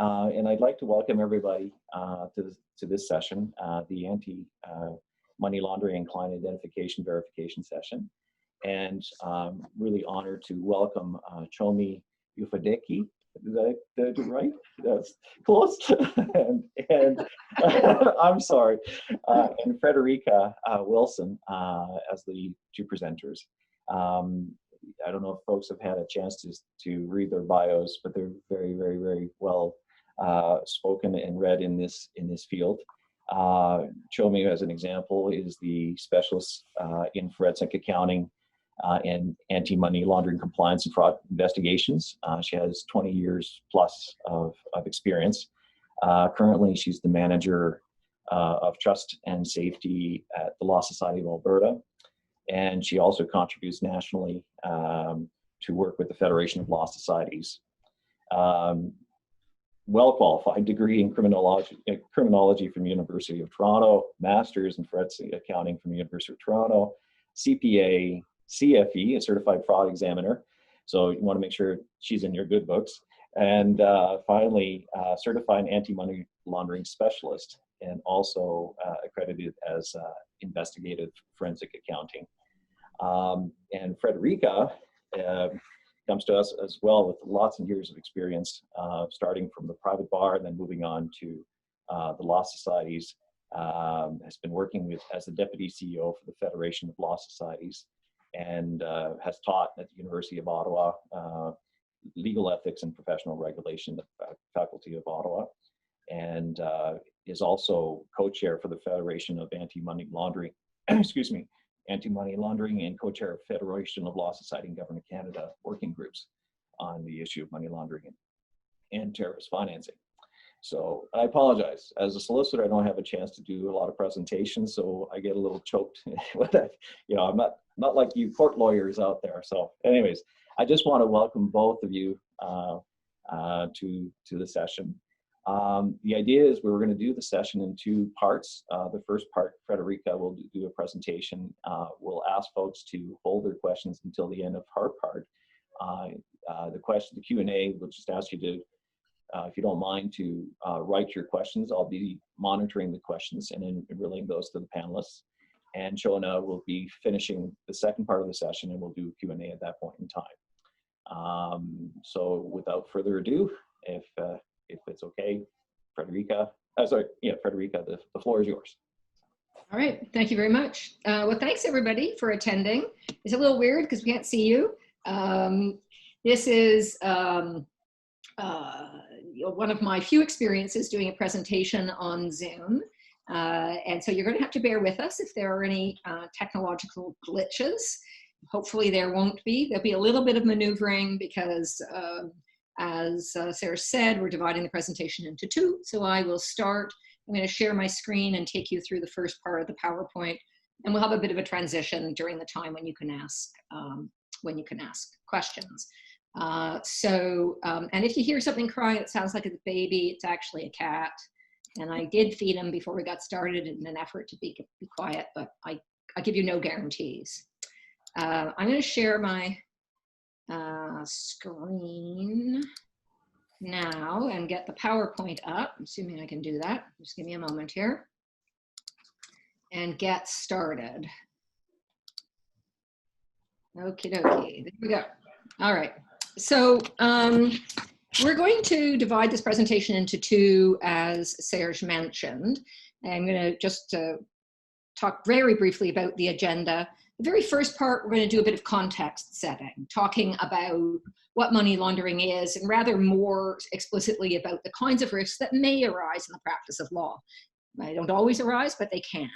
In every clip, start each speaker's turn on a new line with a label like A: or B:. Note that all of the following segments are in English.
A: and I'd like to welcome everybody to this session, the Anti-Money Laundering and Client Identification Verification session. And really honored to welcome Chomi Ufadeki. Did I do it right? That's close. and I'm sorry. And Frederica Wilson as the two presenters. I don't know if folks have had a chance to read their bios, but they're very, very, very well spoken and read in this field. Chomi, as an example, is the specialist in forensic accounting and anti-money laundering compliance and fraud investigations. She has 20 years plus of experience. Currently, she's the manager of trust and safety at the Law Society of Alberta. And she also contributes nationally to work with the Federation of Law Societies. Well-qualified degree in criminology from the University of Toronto, master's in forensic accounting from the University of Toronto, CPA, CFE, a certified fraud examiner. So you want to make sure she's in your good books. And finally, certified anti-money laundering specialist, and also accredited as investigative forensic accounting. And Frederica comes to us as well with lots of years of experience, starting from the private bar and then moving on to the law societies. Has been working as the deputy CEO for the Federation of Law Societies, and has taught at the University of Ottawa legal ethics and professional regulation at the Faculty of Ottawa, and is also co-chair for the Federation of Anti-Money Laundering, excuse me, Anti-Money Laundering, and co-chair of Federation of Law Society and Government Canada working groups on the issue of money laundering and terrorist financing. So I apologize. As a solicitor, I don't have a chance to do a lot of presentations, so I get a little choked with that. You know, I'm not like you court lawyers out there. So anyways, I just want to welcome both of you to the session. The idea is we're going to do the session in two parts. The first part, Frederica will do a presentation. We'll ask folks to hold their questions until the end of her part. The Q&A, we'll just ask you to, if you don't mind, to write your questions. I'll be monitoring the questions and then relaying those to the panelists. And Shona will be finishing the second part of the session, and we'll do Q&A at that point in time. So without further ado, if it's okay, Frederica, Frederica, the floor is yours.
B: All right, thank you very much. Well, thanks everybody for attending. It's a little weird because we can't see you. This is one of my few experiences doing a presentation on Zoom. And so you're going to have to bear with us if there are any technological glitches. Hopefully there won't be. There'll be a little bit of maneuvering because as Sarah said, we're dividing the presentation into two. So I will start. I'm going to share my screen and take you through the first part of the PowerPoint, and we'll have a bit of a transition during the time when you can ask questions. And if you hear something crying, it sounds like it's a baby. It's actually a cat, and I did feed him before we got started in an effort to be quiet, but I give you no guarantees. I'm going to share my screen now and get the PowerPoint up, assuming I can do that. Just give me a moment here and get started. Okie dokie, there we go. All right, so we're going to divide this presentation into two, as Serge mentioned. I'm going to just talk very briefly about the agenda. The very first part, we're going to do a bit of context setting, talking about what money laundering is, and rather more explicitly about the kinds of risks that may arise in the practice of law. They don't always arise, but they can.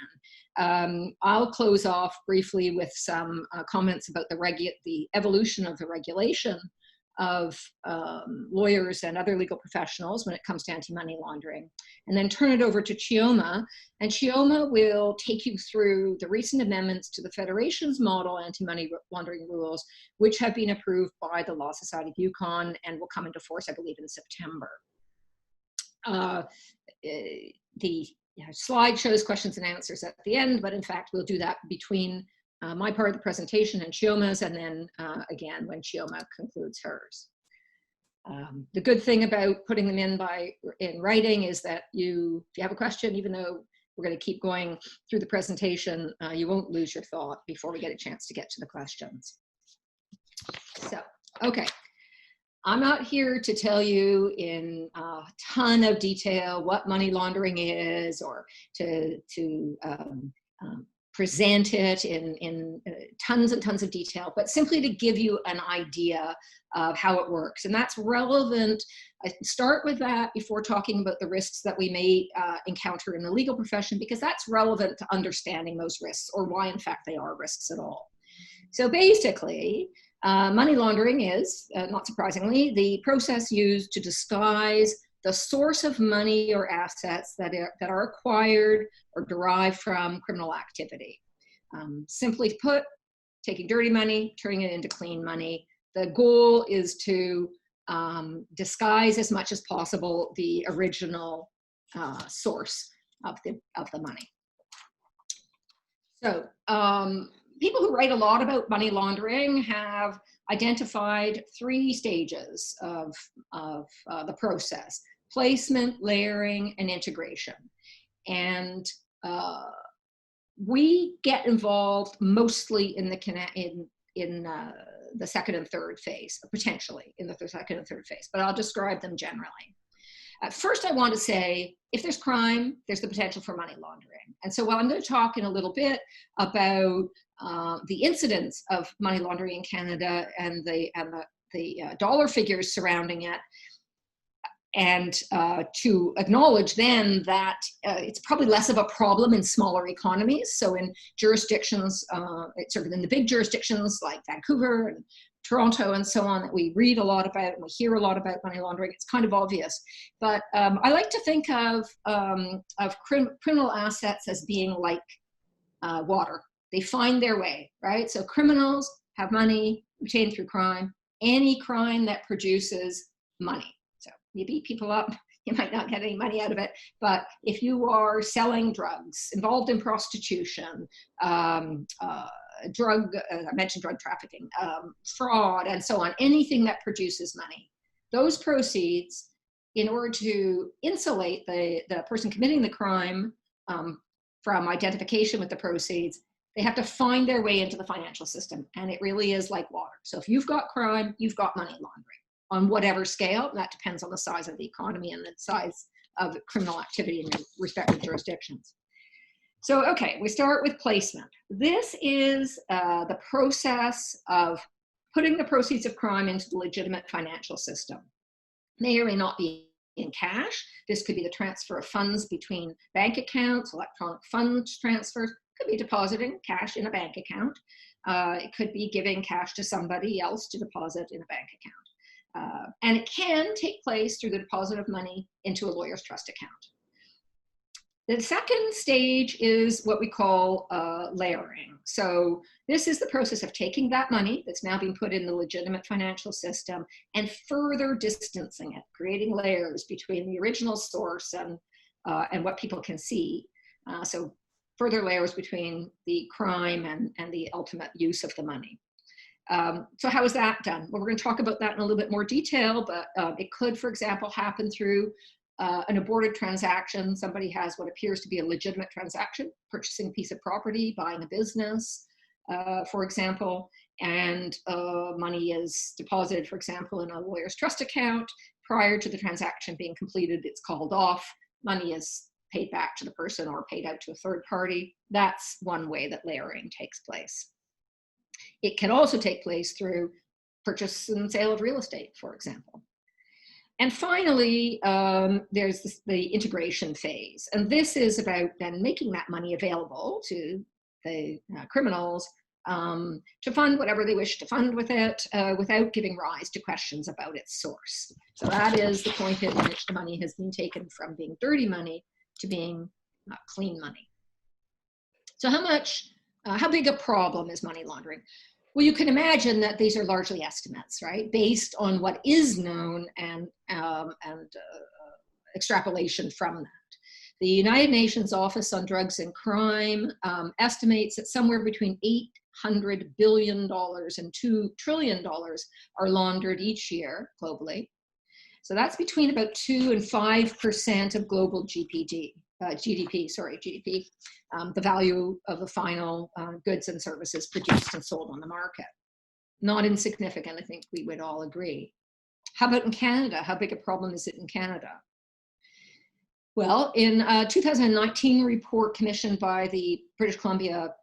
B: I'll close off briefly with some comments about the evolution of the regulation of lawyers and other legal professionals when it comes to anti-money laundering, and then turn it over to Chioma. And Chioma will take you through the recent amendments to the Federation's model anti-money laundering rules, which have been approved by the Law Society of Yukon and will come into force, I believe, in September. The slide shows questions and answers at the end, but in fact, we'll do that between my part of the presentation and Chioma's, and then again when Chioma concludes hers. The good thing about putting them in writing is that if you have a question, even though we're going to keep going through the presentation, you won't lose your thought before we get a chance to get to the questions. So, okay. I'm not here to tell you in a ton of detail what money laundering is, or to present it in tons and tons of detail, but simply to give you an idea of how it works. And that's relevant. I start with that before talking about the risks that we may encounter in the legal profession, because that's relevant to understanding those risks, or why in fact they are risks at all. So basically, money laundering is, not surprisingly, the process used to disguise the source of money or assets that are acquired or derived from criminal activity. Simply put, taking dirty money, turning it into clean money. The goal is to disguise as much as possible the original source of the money. So people who write a lot about money laundering have identified 3 stages of the process: placement, layering, and integration. And we get involved mostly in the second and third phase, potentially in the second and third phase, but I'll describe them generally. First, I want to say, if there's crime, there's the potential for money laundering. And so while I'm going to talk in a little bit about the incidence of money laundering in Canada and the dollar figures surrounding it, and to acknowledge then that it's probably less of a problem in smaller economies. So in jurisdictions, sort of in the big jurisdictions like Vancouver and Toronto and so on, that we read a lot about and we hear a lot about money laundering, it's kind of obvious. But I like to think of criminal assets as being like water. They find their way, right? So criminals have money obtained through crime, any crime that produces money. So you beat people up, you might not get any money out of it. But if you are selling drugs, involved in prostitution, I mentioned drug trafficking, fraud, and so on, anything that produces money, those proceeds, in order to insulate the person committing the crime from identification with the proceeds, they have to find their way into the financial system. And it really is like water. So if you've got crime, you've got money laundering on whatever scale. That depends on the size of the economy and the size of criminal activity in your respective jurisdictions. So, okay, we start with placement. This is the process of putting the proceeds of crime into the legitimate financial system. May or may not be in cash. This could be the transfer of funds between bank accounts, electronic funds transfers. Could be depositing cash in a bank account. It could be giving cash to somebody else to deposit in a bank account. And it can take place through the deposit of money into a lawyer's trust account. The second stage is what we call layering. So this is the process of taking that money that's now being put in the legitimate financial system and further distancing it, creating layers between the original source and what people can see. So further layers between the crime and the ultimate use of the money. So how is that done? Well, we're going to talk about that in a little bit more detail, but it could, for example, happen through an aborted transaction. Somebody has what appears to be a legitimate transaction, purchasing a piece of property, buying a business, for example, and money is deposited, for example, in a lawyer's trust account. Prior to the transaction being completed, it's called off. Money is paid back to the person or paid out to a third party. That's one way that layering takes place. It can also take place through purchase and sale of real estate, for example. And finally, there's the integration phase. And this is about then making that money available to the criminals to fund whatever they wish to fund with it without giving rise to questions about its source. So that is the point at which the money has been taken from being dirty money to being clean money. So how big a problem is money laundering? Well, you can imagine that these are largely estimates, right? Based on what is known and extrapolation from that. The United Nations Office on Drugs and Crime estimates that somewhere between $800 billion and $2 trillion are laundered each year globally. So that's between about 2 and 5% of global GDP, the value of the final goods and services produced and sold on the market. Not insignificant, I think we would all agree. How about in Canada? How big a problem is it in Canada? Well, in a 2019 report commissioned by the British Columbia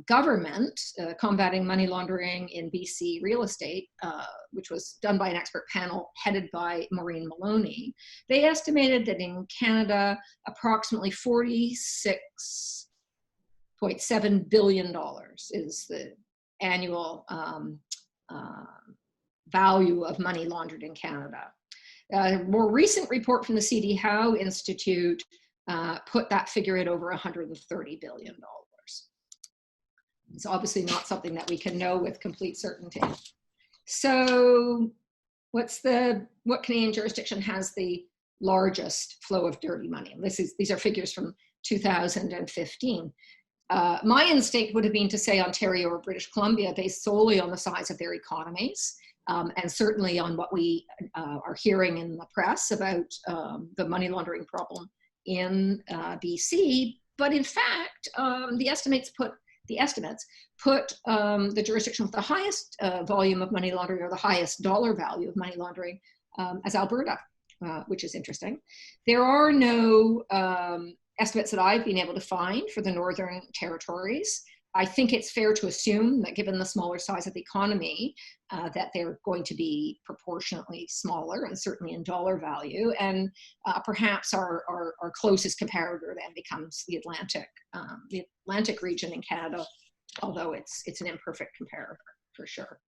B: government, Combating Money Laundering in BC Real Estate, which was done by an expert panel headed by Maureen Maloney, they estimated that in Canada, approximately $46.7 billion is the annual value of money laundered in Canada. A more recent report from the C.D. Howe Institute put that figure at over $130 billion. It's obviously not something that we can know with complete certainty. So what Canadian jurisdiction has the largest flow of dirty money? These are figures from 2015. My instinct would have been to say Ontario or British Columbia, based solely on the size of their economies. And certainly on what we are hearing in the press about the money laundering problem in BC. But in fact, the estimates put the jurisdiction with the highest volume of money laundering, or the highest dollar value of money laundering, as Alberta, which is interesting. There are no estimates that I've been able to find for the Northern Territories. I think it's fair to assume that given the smaller size of the economy, that they're going to be proportionately smaller, and certainly in dollar value. And perhaps our closest comparator then becomes the Atlantic region in Canada, although it's an imperfect comparator for sure.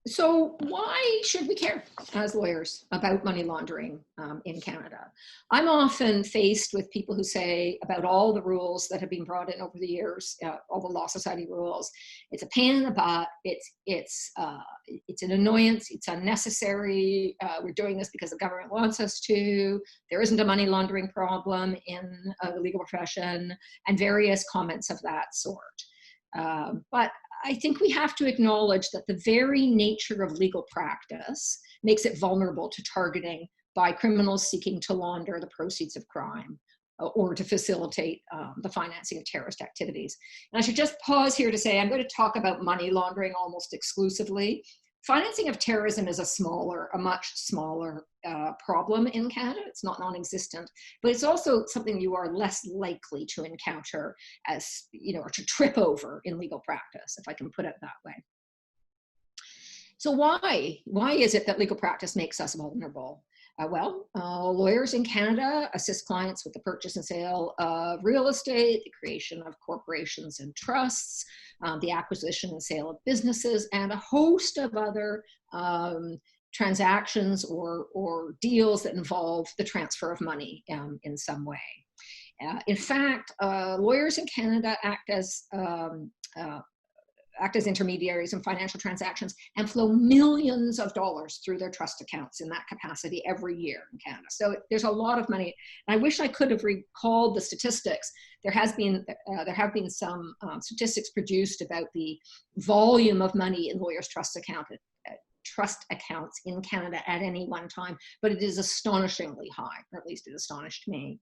B: So why should we care as lawyers about money laundering in Canada? I'm often faced with people who say about all the rules that have been brought in over the years, all the Law Society rules, it's a pain in the butt, it's an annoyance, it's unnecessary, we're doing this because the government wants us to, there isn't a money laundering problem in the legal profession, and various comments of that sort. But I think we have to acknowledge that the very nature of legal practice makes it vulnerable to targeting by criminals seeking to launder the proceeds of crime or to facilitate the financing of terrorist activities. And I should just pause here to say I'm going to talk about money laundering almost exclusively. Financing of terrorism is a much smaller problem in Canada. It's not non-existent, but it's also something you are less likely to encounter as, or to trip over in legal practice, if I can put it that way. So why is it that legal practice makes us vulnerable? Lawyers in Canada assist clients with the purchase and sale of real estate, the creation of corporations and trusts, the acquisition and sale of businesses, and a host of other transactions or deals that involve the transfer of money in some way. In fact, lawyers in Canada act as intermediaries in financial transactions and flow millions of dollars through their trust accounts in that capacity every year in Canada. So there's a lot of money. And I wish I could have recalled the statistics. There have been some statistics produced about the volume of money in lawyers' trust accounts in Canada at any one time, but it is astonishingly high, or at least it astonished me.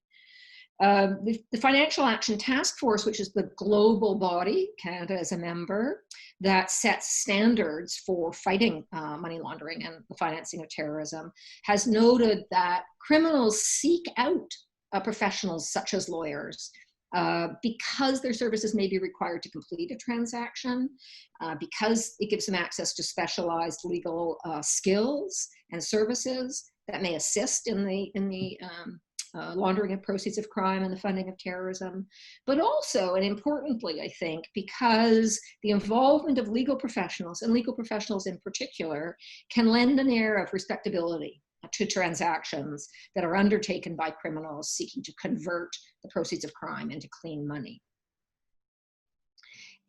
B: The Financial Action Task Force, which is the global body, Canada is a member, that sets standards for fighting money laundering and the financing of terrorism, has noted that criminals seek out professionals such as lawyers because their services may be required to complete a transaction, because it gives them access to specialized legal skills and services that may assist in the laundering of proceeds of crime and the funding of terrorism, but also, and importantly, I think, because the involvement of legal professionals, and legal professionals in particular, can lend an air of respectability to transactions that are undertaken by criminals seeking to convert the proceeds of crime into clean money.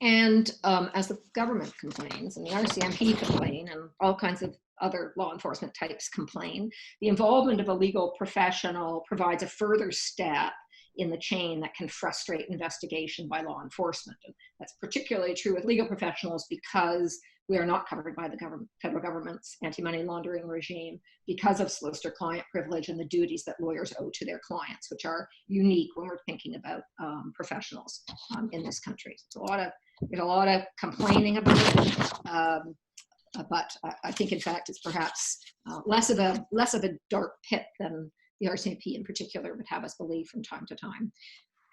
B: And as the government complains, and the RCMP complain, and all kinds of other law enforcement types complain, the involvement of a legal professional provides a further step in the chain that can frustrate investigation by law enforcement. And that's particularly true with legal professionals because we are not covered by the federal government's anti-money laundering regime because of solicitor-client privilege and the duties that lawyers owe to their clients, which are unique when we're thinking about professionals in this country. There's a lot of complaining about it, but I think, in fact, it's perhaps less of a dark pit than the RCMP in particular would have us believe from time to time.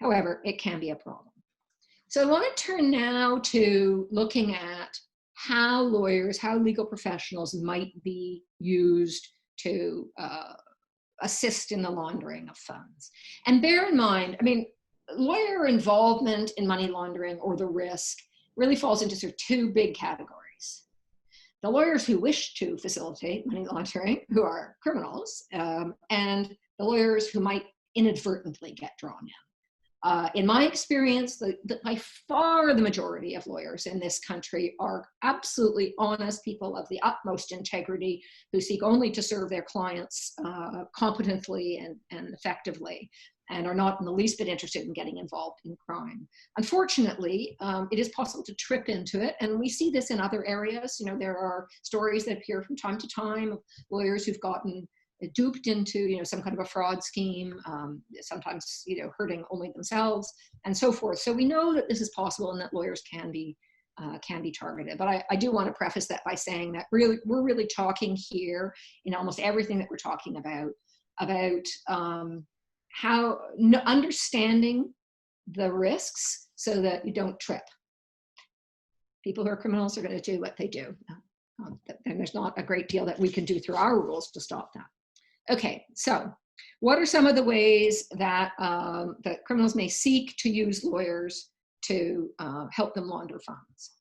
B: However, it can be a problem. So I want to turn now to looking at how lawyers, how legal professionals might be used to assist in the laundering of funds. And bear in mind, I mean, lawyer involvement in money laundering or the risk really falls into sort of two big categories. The lawyers who wish to facilitate money laundering, who are criminals, and the lawyers who might inadvertently get drawn in. In my experience, by far the majority of lawyers in this country are absolutely honest people of the utmost integrity who seek only to serve their clients competently and effectively, and are not in the least bit interested in getting involved in crime. Unfortunately, it is possible to trip into it, and we see this in other areas. You know, there are stories that appear from time to time of lawyers who've gotten duped into, you know, some kind of a fraud scheme, sometimes, you know, hurting only themselves, and so forth. So we know that this is possible and that lawyers can be targeted. But I do want to preface that by saying that we're really talking here in almost everything that we're talking about how understanding the risks so that you don't trip. People who are criminals are going to do what they do. And there's not a great deal that we can do through our rules to stop that. Okay, so what are some of the ways that, that criminals may seek to use lawyers to help them launder funds?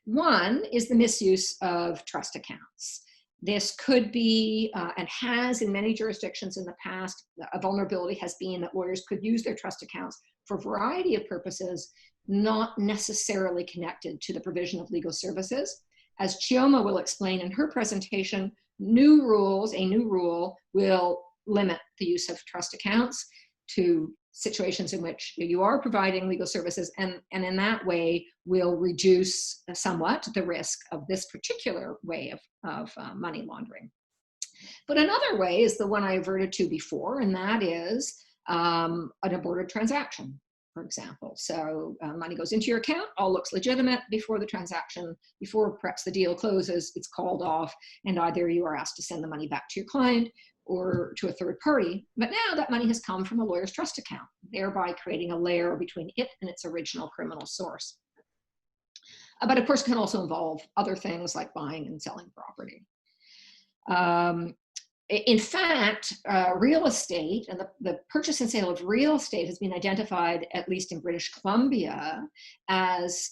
B: One is the misuse of trust accounts. This could be, and has in many jurisdictions in the past, a vulnerability has been that lawyers could use their trust accounts for a variety of purposes, not necessarily connected to the provision of legal services. As Chioma will explain in her presentation, a new rule will limit the use of trust accounts to situations in which you are providing legal services, and in that way will reduce somewhat the risk of this particular way of money laundering. But another way is the one I averted to before, and that is an aborted transaction, for example. So money goes into your account, all looks legitimate before the transaction, before perhaps the deal closes, it's called off, and either you are asked to send the money back to your client or to a third party. But now that money has come from a lawyer's trust account, thereby creating a layer between it and its original criminal source. But of course, it can also involve other things like buying and selling property. In fact, real estate and the purchase and sale of real estate has been identified, at least in British Columbia, as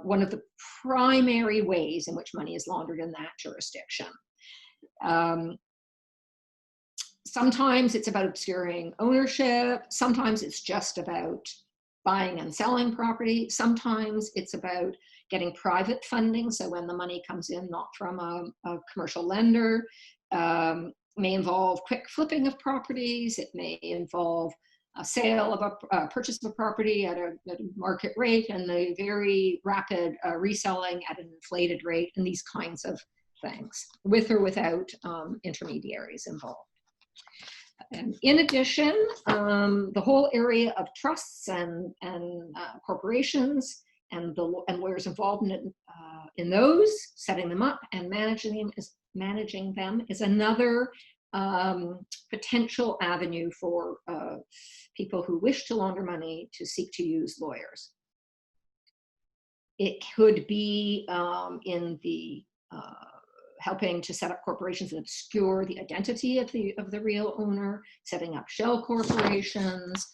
B: one of the primary ways in which money is laundered in that jurisdiction. Sometimes it's about obscuring ownership. Sometimes it's just about buying and selling property. Sometimes it's about getting private funding. So when the money comes in, not from a commercial lender, may involve quick flipping of properties. It may involve a sale of a purchase of a property at a market rate and the very rapid reselling at an inflated rate, and these kinds of things, with or without intermediaries involved. And in addition, the whole area of trusts and corporations and lawyers involved in those, setting them up and managing them is another potential avenue for people who wish to launder money to seek to use lawyers. It could be in the helping to set up corporations that obscure the identity of the real owner, setting up shell corporations,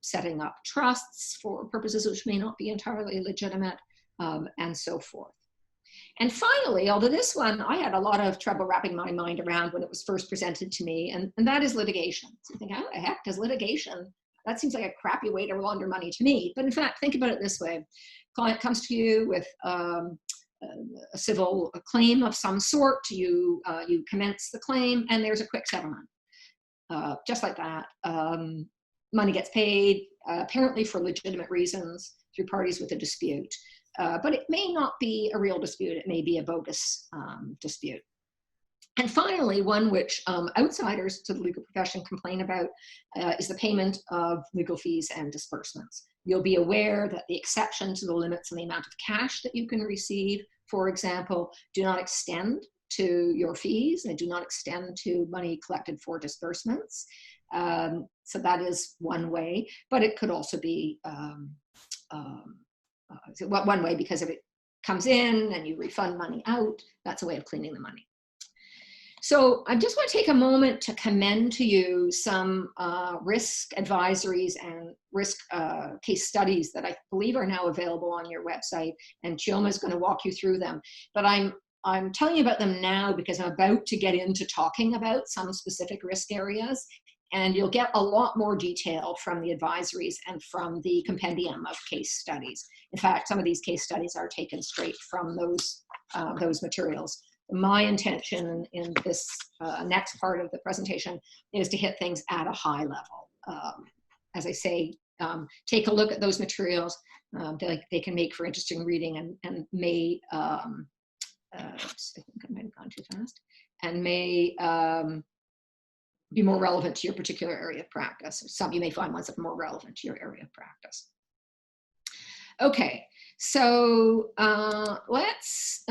B: setting up trusts for purposes which may not be entirely legitimate, and so forth. And finally, although this one I had a lot of trouble wrapping my mind around when it was first presented to me, and that is litigation. So you think, how the heck does litigation? That seems like a crappy way to launder money to me. But in fact, think about it this way. Client comes to you with a civil claim of some sort, you commence the claim, and there's a quick settlement. Just like that, money gets paid, apparently for legitimate reasons, through parties with a dispute. but it may not be a real dispute. It may be a bogus dispute. And finally, one which outsiders to the legal profession complain about is the payment of legal fees and disbursements. You'll be aware that the exception to the limits on the amount of cash that you can receive, for example, do not extend to your fees. They do not extend to money collected for disbursements. So that is one way, but it could also be one way, because if it comes in and you refund money out, that's a way of cleaning the money. So I just want to take a moment to commend to you some risk advisories and risk case studies that I believe are now available on your website, and Chioma is going to walk you through them. But I'm telling you about them now because I'm about to get into talking about some specific risk areas, and you'll get a lot more detail from the advisories and from the compendium of case studies. In fact, some of these case studies are taken straight from those materials. My intention in this next part of the presentation is to hit things at a high level. As I say, take a look at those materials. They can make for interesting reading and may, I think I might have gone too fast, and may be more relevant to your particular area of practice. Some you may find ones that are more relevant to your area of practice. Okay, so let's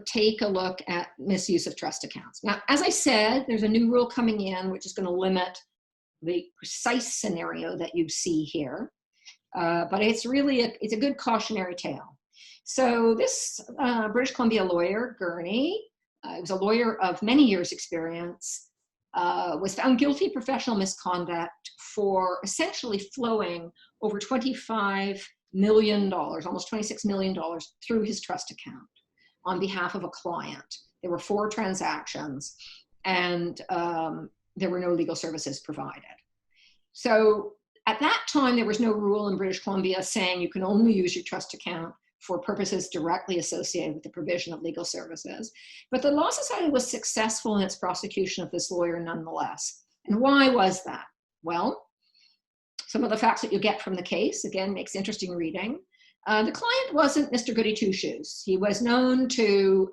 B: take a look at misuse of trust accounts. Now, as I said, there's a new rule coming in which is going to limit the precise scenario that you see here, but it's really it's a good cautionary tale. So this British Columbia lawyer, Gurney, was a lawyer of many years' experience, was found guilty of professional misconduct for essentially flowing over $25 million, almost $26 million, through his trust account on behalf of a client. There were 4 transactions, and there were no legal services provided. So at that time, there was no rule in British Columbia saying you can only use your trust account for purposes directly associated with the provision of legal services. But the Law Society was successful in its prosecution of this lawyer nonetheless. And why was that? Well, some of the facts that you get from the case, again, makes interesting reading. The client wasn't Mr. Goody Two-Shoes. He was known to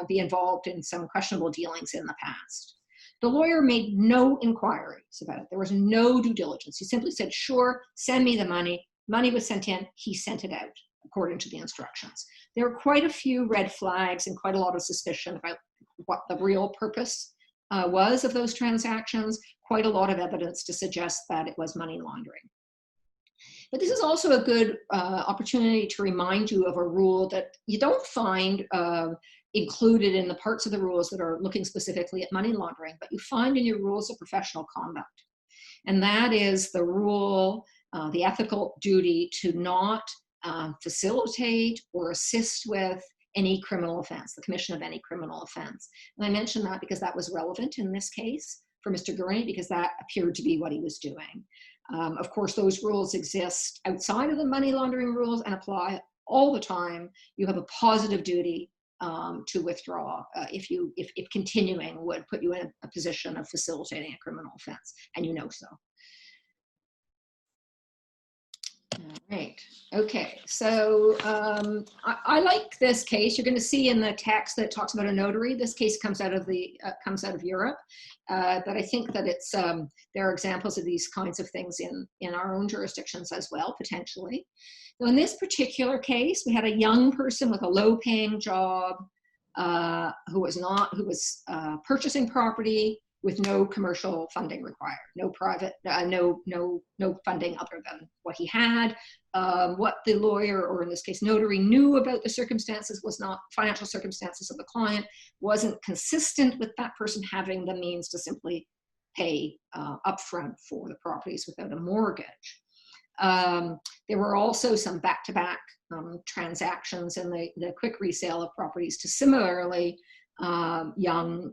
B: be involved in some questionable dealings in the past. The lawyer made no inquiries about it. There was no due diligence. He simply said, sure, send me the money. Money was sent in, he sent it out, according to the instructions. There were quite a few red flags and quite a lot of suspicion about what the real purpose was of those transactions, quite a lot of evidence to suggest that it was money laundering. But this is also a good opportunity to remind you of a rule that you don't find included in the parts of the rules that are looking specifically at money laundering, but you find in your rules of professional conduct. And that is the rule, the ethical duty to not facilitate or assist with any criminal offense, the commission of any criminal offense. And I mention that because that was relevant in this case for Mr. Gurney, because that appeared to be what he was doing. Of course, those rules exist outside of the money laundering rules and apply all the time. You have a positive duty to withdraw if continuing would put you in a position of facilitating a criminal offense, and you know so. All right. Okay. So I like this case. You're going to see in the text that talks about a notary. This case comes out of Europe, but I think that it's there are examples of these kinds of things in our own jurisdictions as well, potentially. So in this particular case, we had a young person with a low-paying job who was purchasing property with no commercial funding required, no private, no funding other than what he had. What the lawyer, or in this case notary, knew about the circumstances was not financial circumstances of the client, wasn't consistent with that person having the means to simply pay upfront for the properties without a mortgage. There were also some back-to-back transactions in the quick resale of properties to similarly young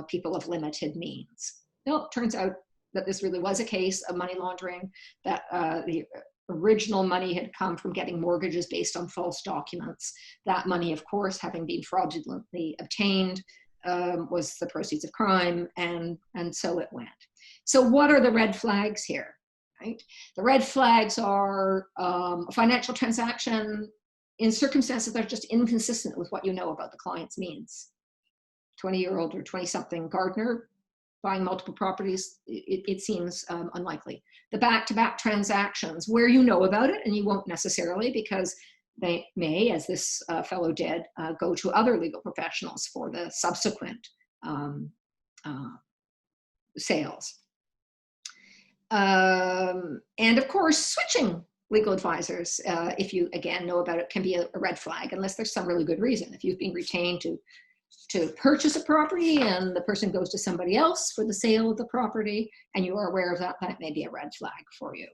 B: people of limited means. Well, it turns out that this really was a case of money laundering, that the original money had come from getting mortgages based on false documents. That money, of course, having been fraudulently obtained, was the proceeds of crime, and so it went. So what are the red flags here? Right? The red flags are a financial transaction in circumstances that are just inconsistent with what you know about the client's means. 20-year-old or 20-something gardener buying multiple properties, it seems unlikely. The back-to-back transactions where you know about it, and you won't necessarily, because they may, as this fellow did, go to other legal professionals for the subsequent sales. And of course, switching legal advisors, if you, again, know about it, can be a red flag, unless there's some really good reason. If you've been retained to purchase a property and the person goes to somebody else for the sale of the property and you are aware of that, that may be a red flag for you.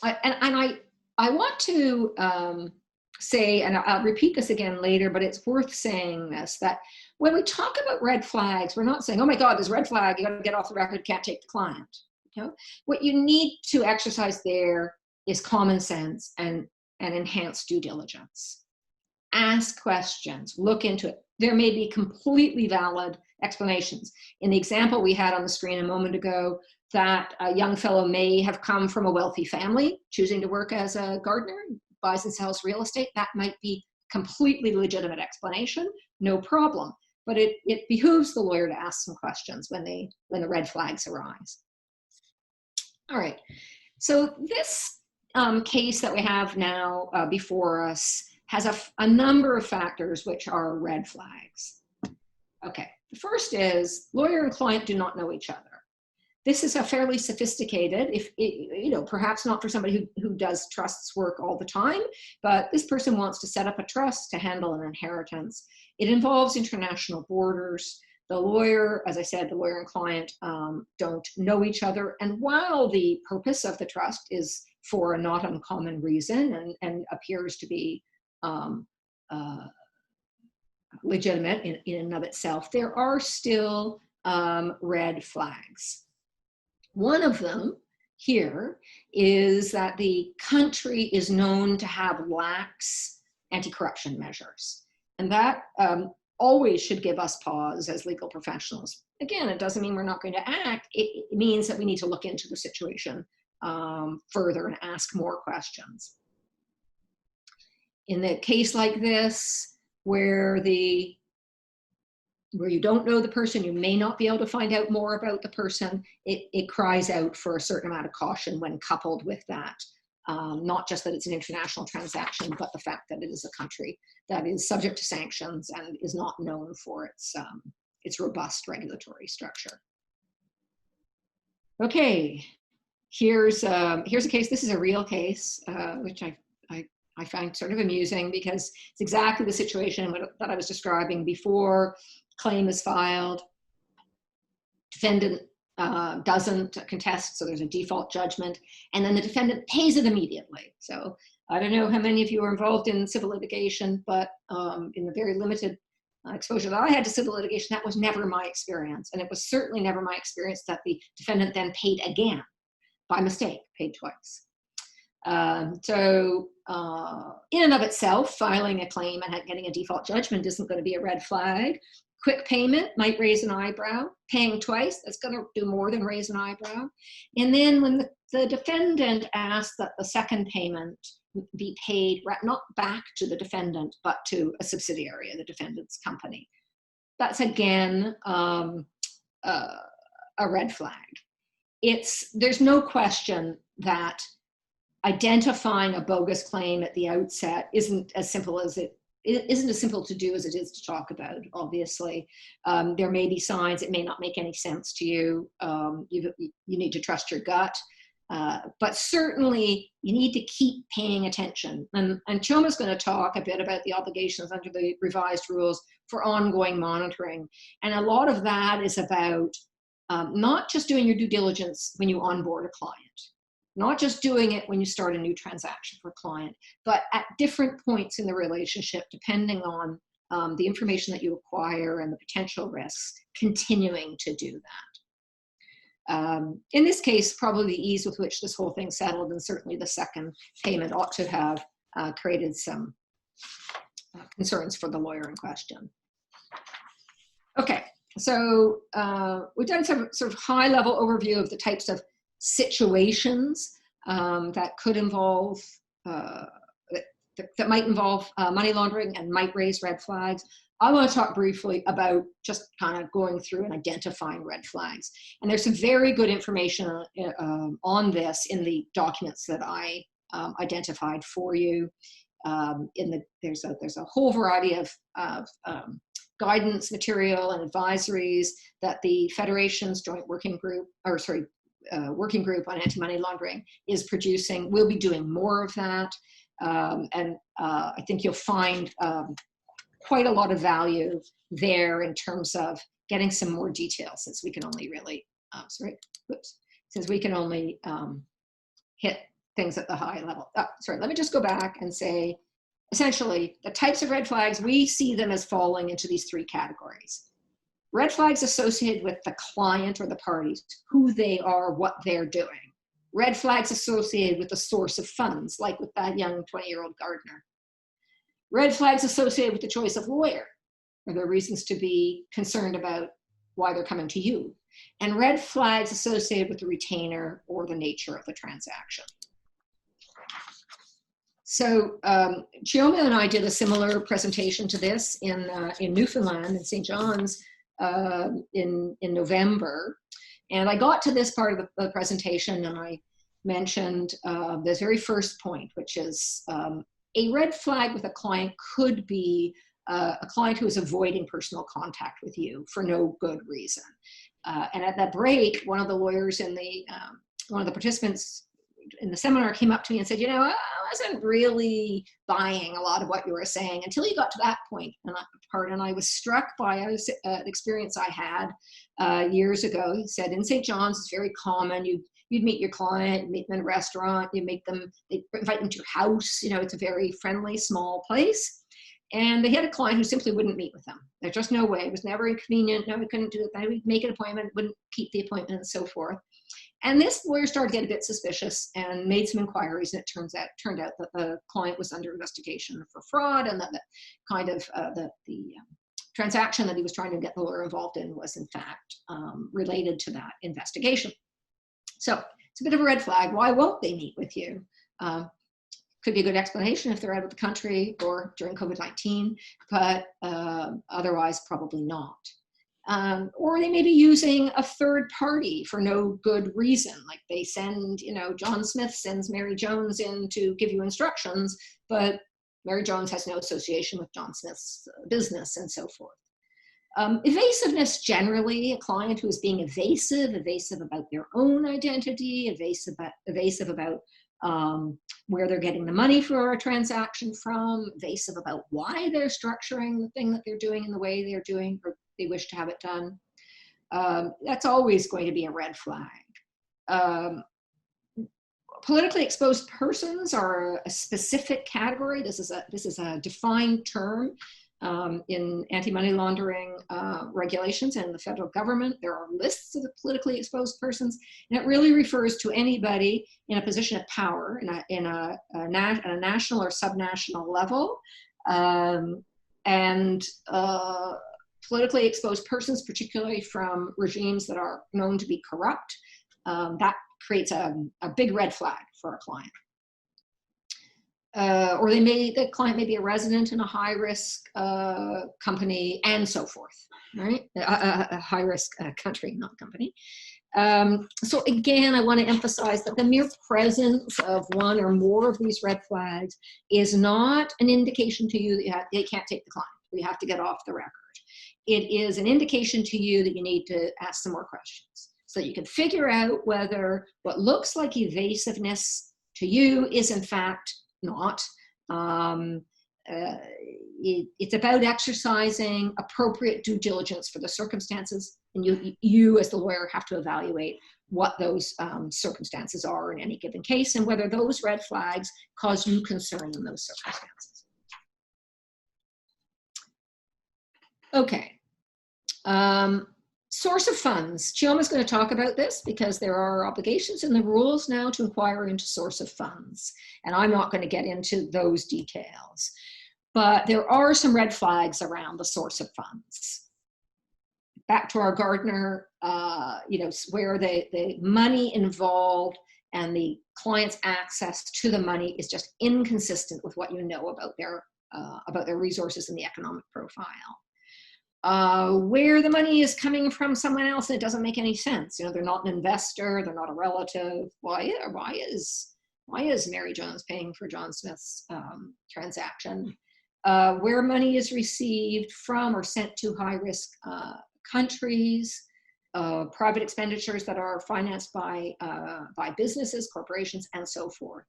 B: I want to say, and I'll repeat this again later, but it's worth saying this, that when we talk about red flags, we're not saying, oh my God, there's a red flag, you got to get off the record, can't take the client. You know? What you need to exercise there is common sense and enhanced due diligence. Ask questions, look into it. There may be completely valid explanations. In the example we had on the screen a moment ago, that a young fellow may have come from a wealthy family, choosing to work as a gardener, buys and sells real estate. That might be completely legitimate explanation, no problem. But it behooves the lawyer to ask some questions when the red flags arise. All right, so this case that we have now before us has a number of factors which are red flags. Okay, the first is lawyer and client do not know each other. This is a fairly sophisticated, perhaps not for somebody who does trusts work all the time, but this person wants to set up a trust to handle an inheritance. It involves international borders. The lawyer, as I said, the lawyer and client don't know each other. And while the purpose of the trust is for a not uncommon reason and appears to be legitimate in and of itself, there are still red flags. One of them here is that the country is known to have lax anti-corruption measures. And that always should give us pause as legal professionals. Again, it doesn't mean we're not going to act. It means that we need to look into the situation further and ask more questions. In the case like this, where you don't know the person, you may not be able to find out more about the person, it cries out for a certain amount of caution when coupled with that. Not just that it's an international transaction, but the fact that it is a country that is subject to sanctions and is not known for its robust regulatory structure. Okay, here's a case. This is a real case, which I find sort of amusing because it's exactly the situation that I was describing before. Claim is filed, defendant doesn't contest, so there's a default judgment, and then the defendant pays it immediately. So I don't know how many of you are involved in civil litigation, but in the very limited exposure that I had to civil litigation, that was never my experience. And it was certainly never my experience that the defendant then paid again by mistake, paid twice. So in and of itself, filing a claim and getting a default judgment isn't going to be a red flag. Quick payment might raise an eyebrow. Paying twice, that's going to do more than raise an eyebrow. And then when the defendant asks that the second payment be paid not back to the defendant, but to a subsidiary of the defendant's company, that's again a red flag. There's no question that identifying a bogus claim at the outset isn't as simple to do as it is to talk about, obviously. There may be signs, it may not make any sense to you. You need to trust your gut. But certainly you need to keep paying attention. And Choma's going to talk a bit about the obligations under the revised rules for ongoing monitoring. And a lot of that is about not just doing your due diligence when you onboard a client, not just doing it when you start a new transaction for a client, but at different points in the relationship, depending on the information that you acquire and the potential risks, continuing to do that. In this case, probably the ease with which this whole thing settled, and certainly the second payment ought to have created some concerns for the lawyer in question. Okay, so we've done some sort of high-level overview of the types of situations that could involve that might involve money laundering and might raise red flags. I want to talk briefly about just kind of going through and identifying red flags. And there's some very good information on this in the documents that I identified for you. There's a whole variety of guidance material and advisories that the Federation's joint working group, working group on anti-money laundering is producing. We'll be doing more of that. I think you'll find quite a lot of value there in terms of getting some more details, since we can only really, since we can only hit things at the high level. Let me just go back and say, essentially, the types of red flags, we see them as falling into these three categories. Red flags associated with the client or the parties, who they are, what they're doing. Red flags associated with the source of funds, like with that young 20-year-old gardener. Red flags associated with the choice of lawyer. Are there reasons to be concerned about why they're coming to you? And red flags associated with the retainer or the nature of the transaction. So Chioma and I did a similar presentation to this in Newfoundland, in St. John's, in November. And I got to this part of the presentation and I mentioned this very first point, which is a red flag with a client could be a client who is avoiding personal contact with you for no good reason. And at that break, one of the lawyers in one of the participants in the seminar came up to me and said, I wasn't really buying a lot of what you were saying until you got to that point. And I was struck by an experience I had years ago. He said, in St. John's, it's very common. You'd meet your client, you meet them in a restaurant, they invite them to your house. It's a very friendly, small place. And they had a client who simply wouldn't meet with them. There's just no way. It was never inconvenient. No, we couldn't do it. They would make an appointment, wouldn't keep the appointment, and so forth. And this lawyer started to get a bit suspicious and made some inquiries. And it turned out that the client was under investigation for fraud, and that the kind of the transaction that he was trying to get the lawyer involved in was in fact related to that investigation. So it's a bit of a red flag. Why won't they meet with you? Could be a good explanation if they're out of the country or during COVID-19, but otherwise probably not. Or they may be using a third party for no good reason. Like they send, John Smith sends Mary Jones in to give you instructions, but Mary Jones has no association with John Smith's business, and so forth. Evasiveness generally, a client who is being evasive about their own identity, evasive about where they're getting the money for a transaction from, evasive about why they're structuring the thing that they're doing in the way they're doing, or they wish to have it done. That's always going to be a red flag. Politically exposed persons are a specific category. This is a defined term in anti-money laundering regulations and the federal government. There are lists of the politically exposed persons, and it really refers to anybody in a position of power in a national or subnational level, and politically exposed persons, particularly from regimes that are known to be corrupt. That creates a big red flag for a client. Or the client may be a resident in a high-risk company, and so forth, right? A high-risk country, not company. So again, I want to emphasize that the mere presence of one or more of these red flags is not an indication to you that they can't take the client. We have to get off the record. It is an indication to you that you need to ask some more questions so that you can figure out whether what looks like evasiveness to you is in fact not. It's about exercising appropriate due diligence for the circumstances, and you as the lawyer have to evaluate what those circumstances are in any given case, and whether those red flags cause you concern in those circumstances. Okay. Source of funds. Chioma's going to talk about this because there are obligations in the rules now to inquire into source of funds. And I'm not going to get into those details. But there are some red flags around the source of funds. Back to our gardener, where the money involved and the client's access to the money is just inconsistent with what you know about their resources and the economic profile. Where the money is coming from someone else, and it doesn't make any sense. You know, they're not an investor, they're not a relative. Why is Mary Jones paying for John Smith's transaction? Where money is received from or sent to high-risk countries, private expenditures that are financed by businesses, corporations, and so forth.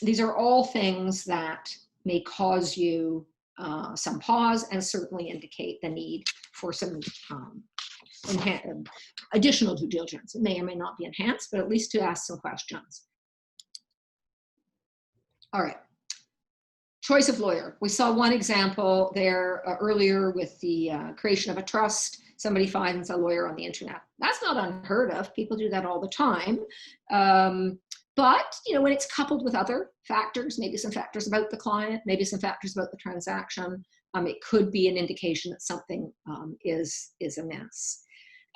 B: These are all things that may cause you some pause and certainly indicate the need for some additional due diligence. It may or may not be enhanced, but at least to ask some questions. All right. Choice of lawyer. We saw one example there earlier with the creation of a trust. Somebody finds a lawyer on the internet. That's not unheard of. People do that all the time. But you know, when it's coupled with other factors, maybe some factors about the client, maybe some factors about the transaction, it could be an indication that something is amiss.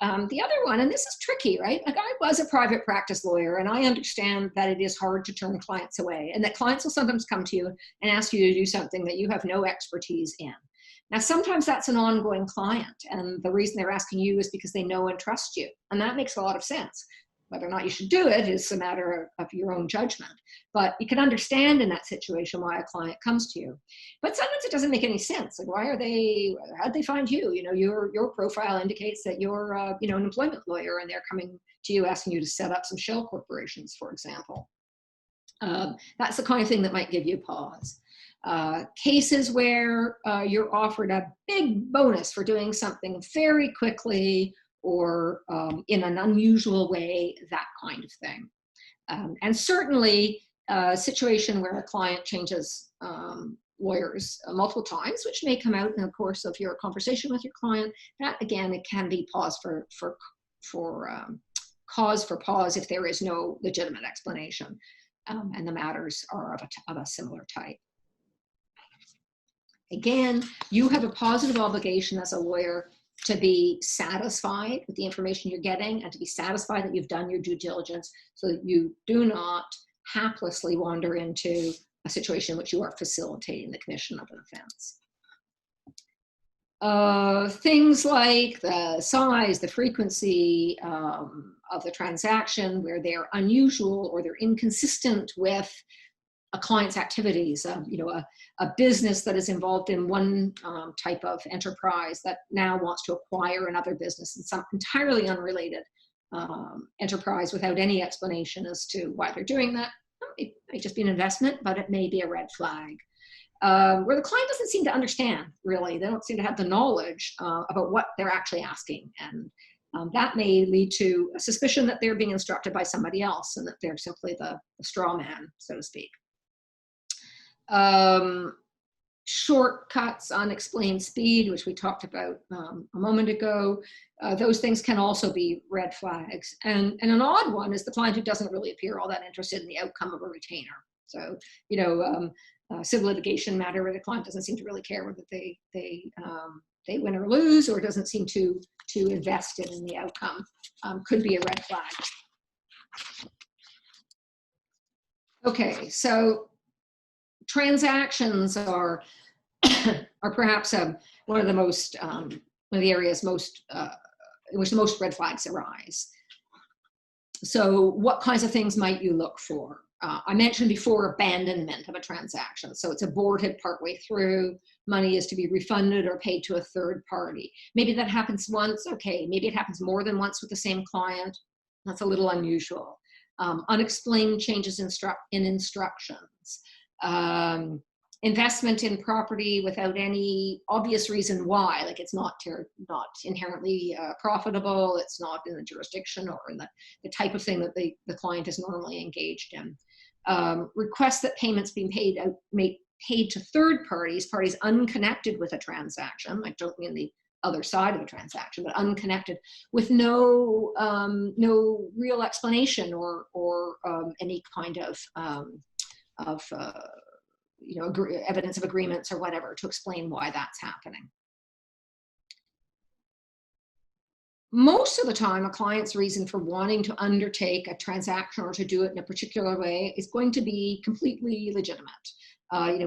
B: The other one, and this is tricky, right? Like, I was a private practice lawyer, and I understand that it is hard to turn clients away, and that clients will sometimes come to you and ask you to do something that you have no expertise in. Now, sometimes that's an ongoing client, and the reason they're asking you is because they know and trust you, and that makes a lot of sense. Whether or not you should do it is a matter of your own judgment. But you can understand in that situation why a client comes to you. But sometimes it doesn't make any sense. Like, how'd they find you? You know, your profile indicates that you're, you know, an employment lawyer, and they're coming to you asking you to set up some shell corporations, for example. That's the kind of thing that might give you pause. Cases where you're offered a big bonus for doing something very quickly, or in an unusual way, that kind of thing. And certainly a situation where a client changes lawyers multiple times, which may come out in the course of your conversation with your client, that again, it can be cause for pause if there is no legitimate explanation, and the matters are of a similar type. Again, you have a positive obligation as a lawyer to be satisfied with the information you're getting, and to be satisfied that you've done your due diligence, so that you do not haplessly wander into a situation in which you are facilitating the commission of an offense. Things like the size, the frequency of the transaction, where they're unusual or they're inconsistent with a client's activities, you know, a business that is involved in one type of enterprise that now wants to acquire another business in some entirely unrelated enterprise without any explanation as to why they're doing that. It may just be an investment, but it may be a red flag. Where the client doesn't seem to understand, really. They don't seem to have the knowledge about what they're actually asking. And that may lead to a suspicion that they're being instructed by somebody else, and that they're simply the straw man, so to speak. Shortcuts, unexplained speed, which we talked about a moment ago, those things can also be red flags. And an odd one is the client who doesn't really appear all that interested in the outcome of a retainer. So, you know, civil litigation matter where the client doesn't seem to really care whether they win or lose, or doesn't seem to invest in the outcome, could be a red flag. Okay, so transactions are perhaps one of the areas most in which the most red flags arise. So what kinds of things might you look for? I mentioned before abandonment of a transaction. So it's aborted partway through, money is to be refunded or paid to a third party. Maybe that happens once, okay. Maybe it happens more than once with the same client. That's a little unusual. Unexplained changes in instructions. Investment in property without any obvious reason why, like it's not inherently profitable, it's not in the jurisdiction or in the type of thing that the client is normally engaged in. Requests that payments be paid to third parties unconnected with a transaction. I don't mean the other side of the transaction, but unconnected, with no real explanation or any kind of you know, evidence of agreements or whatever to explain why that's happening. most of the time, a client's reason for wanting to undertake a transaction or to do it in a particular way is going to be completely legitimate.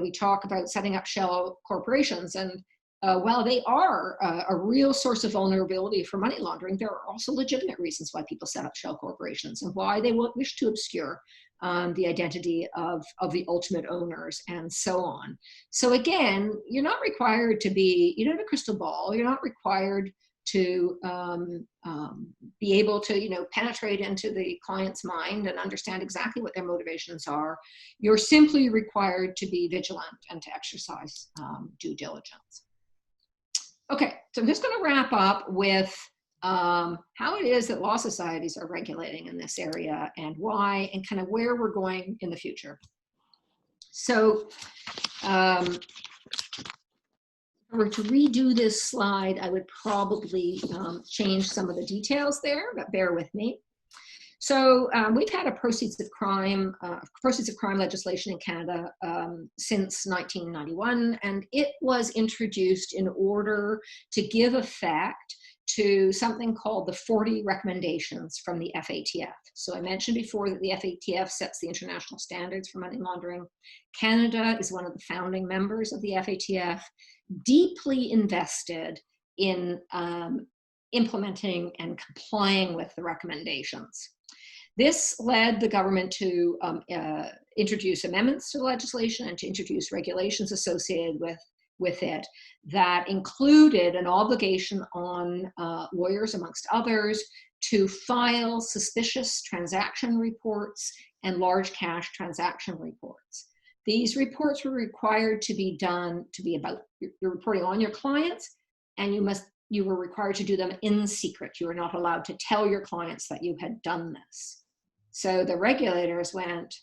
B: We talk about setting up shell corporations, and while they are a real source of vulnerability for money laundering, there are also legitimate reasons why people set up shell corporations and why they will wish to obscure the identity of the ultimate owners and so on. So again, you're not required to be, you don't have a crystal ball, you're not required to be able to, penetrate into the client's mind and understand exactly what their motivations are. You're simply required to be vigilant and to exercise due diligence. Okay, so I'm just going to wrap up with how it is that law societies are regulating in this area and why, and kind of where we're going in the future. So, if I were to redo this slide, I would probably change some of the details there, but bear with me. So we've had a proceeds of crime legislation in Canada since 1991, and it was introduced in order to give effect to something called the 40 recommendations from the FATF. So I mentioned before that the FATF sets the international standards for money laundering. Canada is one of the founding members of the FATF, deeply invested in implementing and complying with the recommendations. This led the government to introduce amendments to the legislation and to introduce regulations associated with it that included an obligation on lawyers, amongst others, to file suspicious transaction reports and large cash transaction reports. These reports were required to be done, to be about, you're reporting on your clients, and you were required to do them in secret. You were not allowed to tell your clients that you had done this. So the regulators went,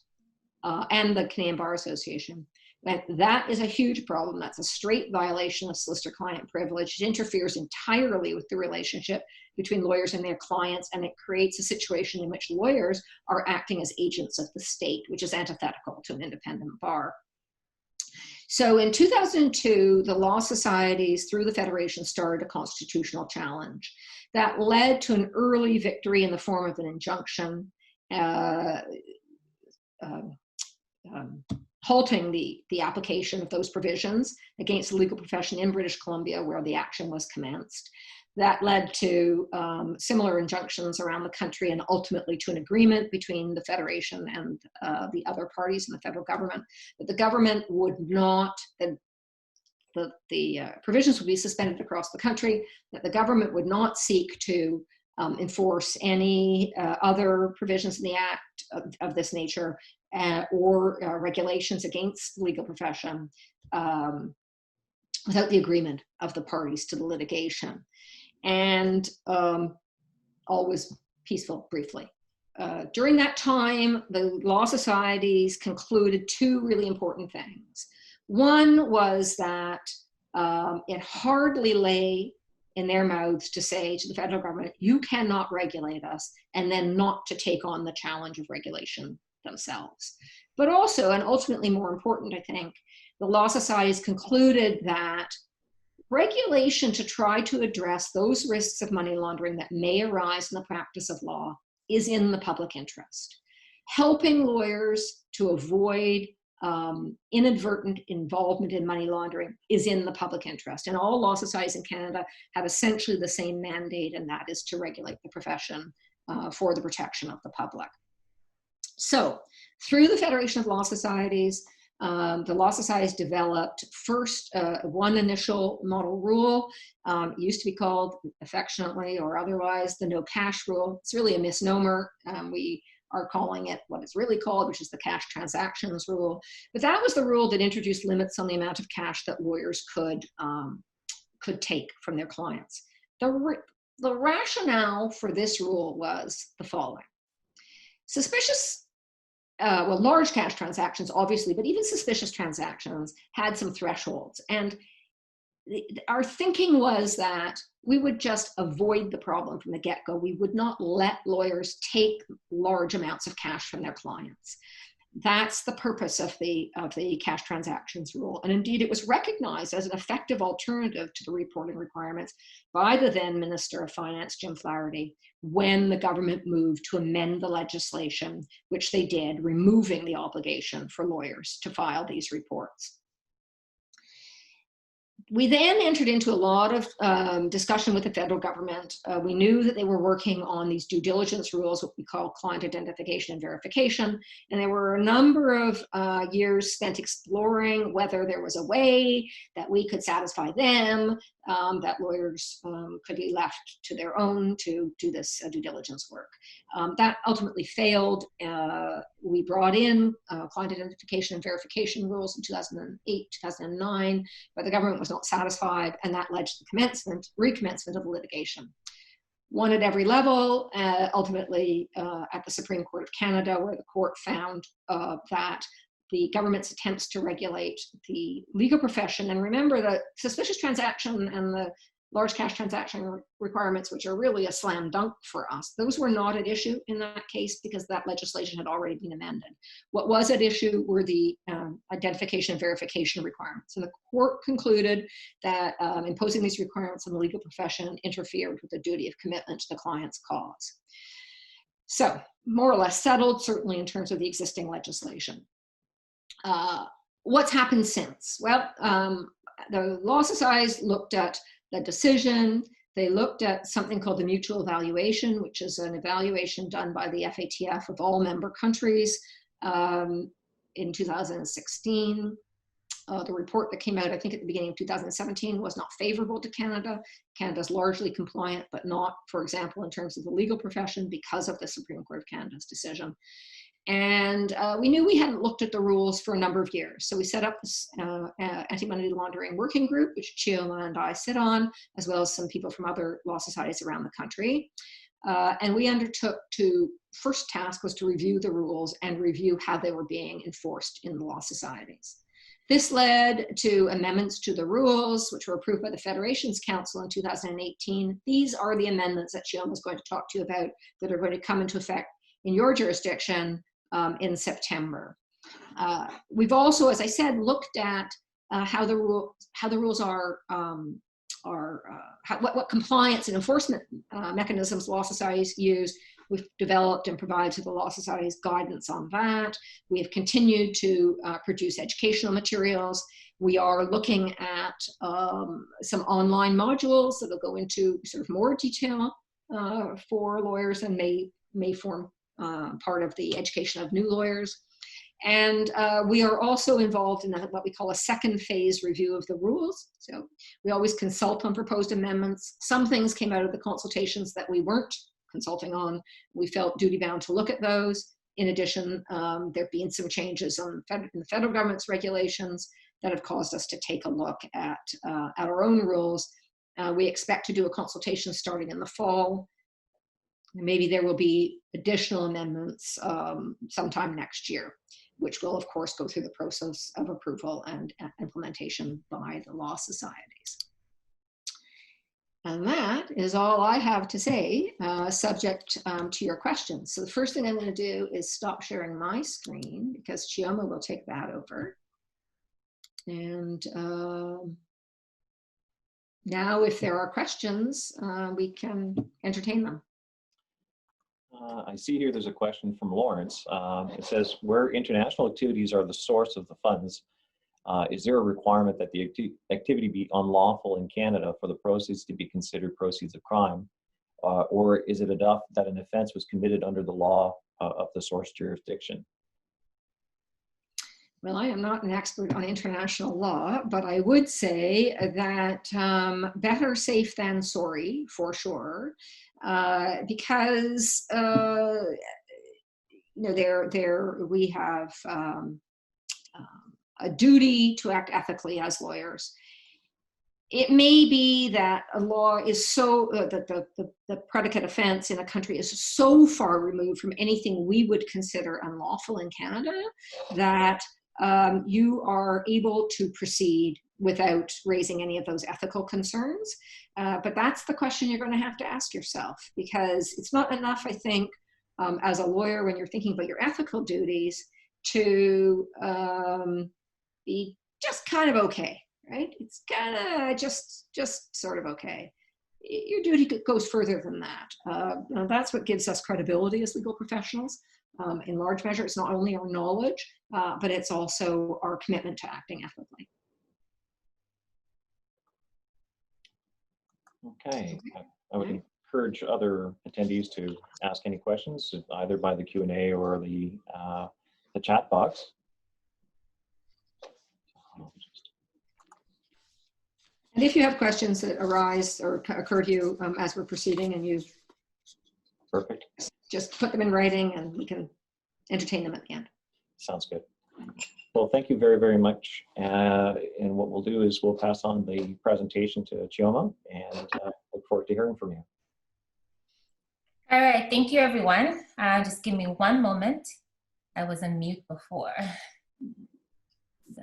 B: and the Canadian Bar Association, went, that is a huge problem. That's a straight violation of solicitor-client privilege. It interferes entirely with the relationship between lawyers and their clients, and it creates a situation in which lawyers are acting as agents of the state, which is antithetical to an independent bar. So in 2002, the law societies through the Federation started a constitutional challenge that led to an early victory in the form of an injunction halting the application of those provisions against the legal profession in British Columbia, where the action was commenced. That led to similar injunctions around the country and ultimately to an agreement between the Federation and the other parties in the federal government, that the government would not, the provisions would be suspended across the country, that the government would not seek to enforce any other provisions in the Act of this nature or regulations against the legal profession without the agreement of the parties to the litigation. And all was peaceful briefly. During that time, the law societies concluded two really important things. One was that it hardly lay in their mouths to say to the federal government, you cannot regulate us, and then not to take on the challenge of regulation themselves. But also, and ultimately more important, I think, the law societies concluded that regulation to try to address those risks of money laundering that may arise in the practice of law is in the public interest. Helping lawyers to avoid inadvertent involvement in money laundering is in the public interest. And all law societies in Canada have essentially the same mandate, and that is to regulate the profession for the protection of the public. So through the Federation of Law Societies, the law societies developed first one initial model rule. It used to be called affectionately or otherwise the no cash rule. It's really a misnomer. We are calling it what it's really called, which is the cash transactions rule. But that was the rule that introduced limits on the amount of cash that lawyers could take from their clients. The rationale for this rule was the following. Large cash transactions, obviously, but even suspicious transactions had some thresholds. And our thinking was that we would just avoid the problem from the get-go. We would not let lawyers take large amounts of cash from their clients. That's the purpose of the cash transactions rule. And indeed, it was recognized as an effective alternative to the reporting requirements by the then Minister of Finance, Jim Flaherty, when the government moved to amend the legislation, which they did, removing the obligation for lawyers to file these reports. We then entered into a lot of discussion with the federal government. We knew that they were working on these due diligence rules, what we call client identification and verification. And there were a number of years spent exploring whether there was a way that we could satisfy them, that lawyers could be left to their own to do this due diligence work. That ultimately failed. We brought in client identification and verification rules in 2008, 2009, but the government was not satisfied, and that led to the recommencement of litigation. One at every level, ultimately at the Supreme Court of Canada, where the court found that the government's attempts to regulate the legal profession, and remember the suspicious transaction and the large cash transaction requirements, which are really a slam dunk for us, those were not at issue in that case because that legislation had already been amended. What was at issue were the identification and verification requirements. And the court concluded that imposing these requirements on the legal profession interfered with the duty of commitment to the client's cause. So more or less settled, certainly in terms of the existing legislation. What's happened since? Well, the Law Societies looked at the decision. They looked at something called the mutual evaluation, which is an evaluation done by the FATF of all member countries in 2016. The report that came out, I think at the beginning of 2017, was not favorable to Canada. Canada's largely compliant, but not, for example, in terms of the legal profession because of the Supreme Court of Canada's decision. And we knew we hadn't looked at the rules for a number of years. So we set up this anti-money laundering working group, which Chioma and I sit on, as well as some people from other law societies around the country. And we undertook to, first task was to review the rules and review how they were being enforced in the law societies. This led to amendments to the rules, which were approved by the Federations Council in 2018. These are the amendments that Chioma is going to talk to you about that are going to come into effect in your jurisdiction in September. We've also, as I said, looked at how the rules are, what compliance and enforcement mechanisms law societies use. We've developed and provided to the law societies guidance on that. We have continued to produce educational materials. We are looking at some online modules that will go into sort of more detail for lawyers and may form part of the education of new lawyers. And we are also involved in what we call a second phase review of the rules. So we always consult on proposed amendments. Some things came out of the consultations that we weren't consulting on. We felt duty bound to look at those. In addition, there have been some changes in the federal government's regulations that have caused us to take a look at our own rules. We expect to do a consultation starting in the fall. Maybe there will be additional amendments sometime next year, which will, of course, go through the process of approval and implementation by the law societies. And that is all I have to say, subject to your questions. So the first thing I'm going to do is stop sharing my screen because Chioma will take that over. And now if there are questions, we can entertain them.
A: I see here there's a question from Lawrence. It says, where international activities are the source of the funds, is there a requirement that the activity be unlawful in Canada for the proceeds to be considered proceeds of crime? Or is it enough that an offense was committed under the law of the source jurisdiction?
B: Well, I am not an expert on international law, but I would say that better safe than sorry, for sure, because you know, we have a duty to act ethically as lawyers. It may be that a law is so, that the predicate offense in a country is so far removed from anything we would consider unlawful in Canada that you are able to proceed without raising any of those ethical concerns. But that's the question you're going to have to ask yourself, because it's not enough, I think, as a lawyer, when you're thinking about your ethical duties, to be just kind of okay, right? It's kind of just sort of okay. Your duty goes further than that. That's what gives us credibility as legal professionals. In large measure, it's not only our knowledge, but it's also our commitment to acting ethically.
A: Okay, I would encourage other attendees to ask any questions, either by the Q&A or the chat box.
B: And if you have questions that arise or occur to you as we're proceeding, and you
A: Perfect.
B: just put them in writing and we can entertain them at the end.
A: Sounds good. Well, thank you very, very much. And what we'll do is we'll pass on the presentation to Chioma and look forward to hearing from you.
C: All right, thank you, everyone. Just give me one moment. I was on mute before. So.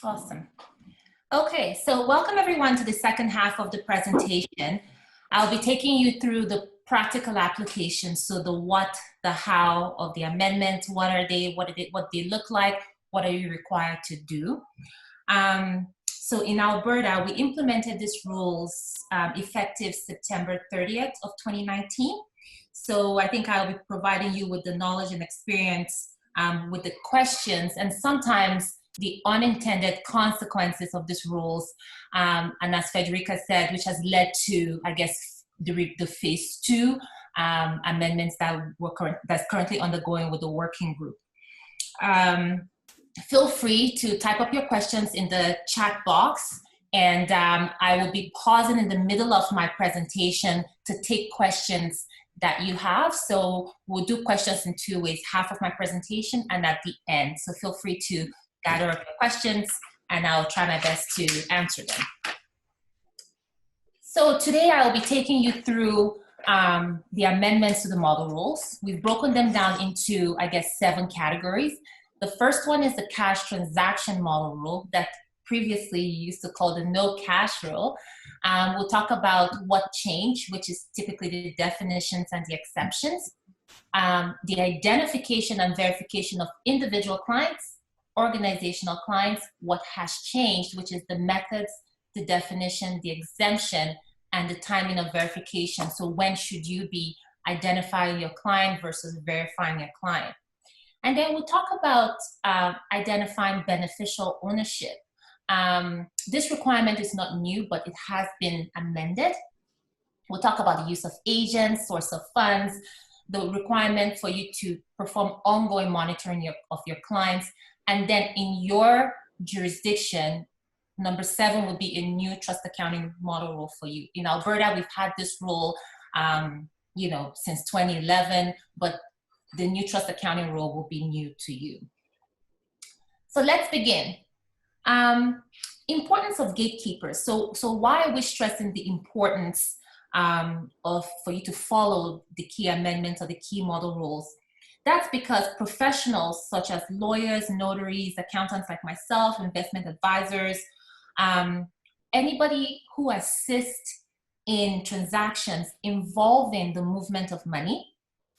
C: Awesome. Okay, so welcome everyone to the second half of the presentation. I'll be taking you through the practical applications, so the what, the how of the amendments, what are they, what they look like, what are you required to do. So in Alberta, we implemented these rules effective September 30th of 2019. So I think I'll be providing you with the knowledge and experience with the questions and sometimes the unintended consequences of these rules. And as Federica said, which has led to, I guess, the phase 2 amendments that's currently undergoing with the working group. Feel free to type up your questions in the chat box, and I will be pausing in the middle of my presentation to take questions that you have. So we'll do questions in 2 ways, half of my presentation and at the end. So feel free to gather up your questions and I'll try my best to answer them. So today I'll be taking you through the amendments to the model rules. We've broken them down into, I guess, 7 categories. The first one is the cash transaction model rule that previously you used to call the no cash rule. We'll talk about what changed, which is typically the definitions and the exceptions, the identification and verification of individual clients, organizational clients, what has changed, which is the methods, the definition, the exemption, and the timing of verification. So when should you be identifying your client versus verifying your client? And then we'll talk about identifying beneficial ownership. This requirement is not new, but it has been amended. We'll talk about the use of agents, source of funds, the requirement for you to perform ongoing monitoring of your clients. And then in your jurisdiction, number 7 would be a new trust accounting model rule for you. In Alberta, we've had this rule, since 2011, but the new trust accounting rule will be new to you. So let's begin. Importance of gatekeepers. So why are we stressing the importance for you to follow the key amendments or the key model rules? That's because professionals such as lawyers, notaries, accountants like myself, investment advisors, anybody who assists in transactions involving the movement of money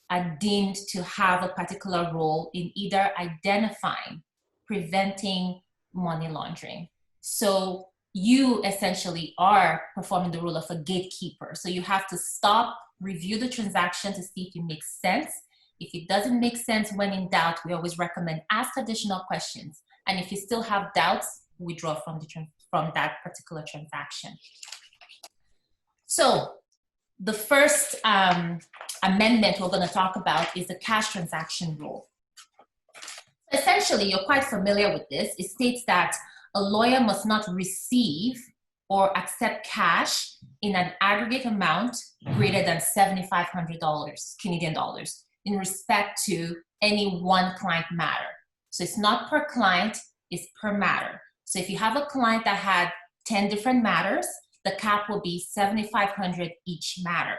C: are deemed to have a particular role in either identifying, preventing money laundering. So you essentially are performing the role of a gatekeeper. So you have to stop, review the transaction to see if it makes sense. If it doesn't make sense, when in doubt, we always recommend ask additional questions. And if you still have doubts, withdraw from that particular transaction. So the first amendment we're going to talk about is the cash transaction rule. Essentially, you're quite familiar with this. It states that a lawyer must not receive or accept cash in an aggregate amount greater than $7,500 Canadian dollars in respect to any one client matter. So it's not per client, it's per matter. So if you have a client that had 10 different matters, the cap will be $7,500 each matter.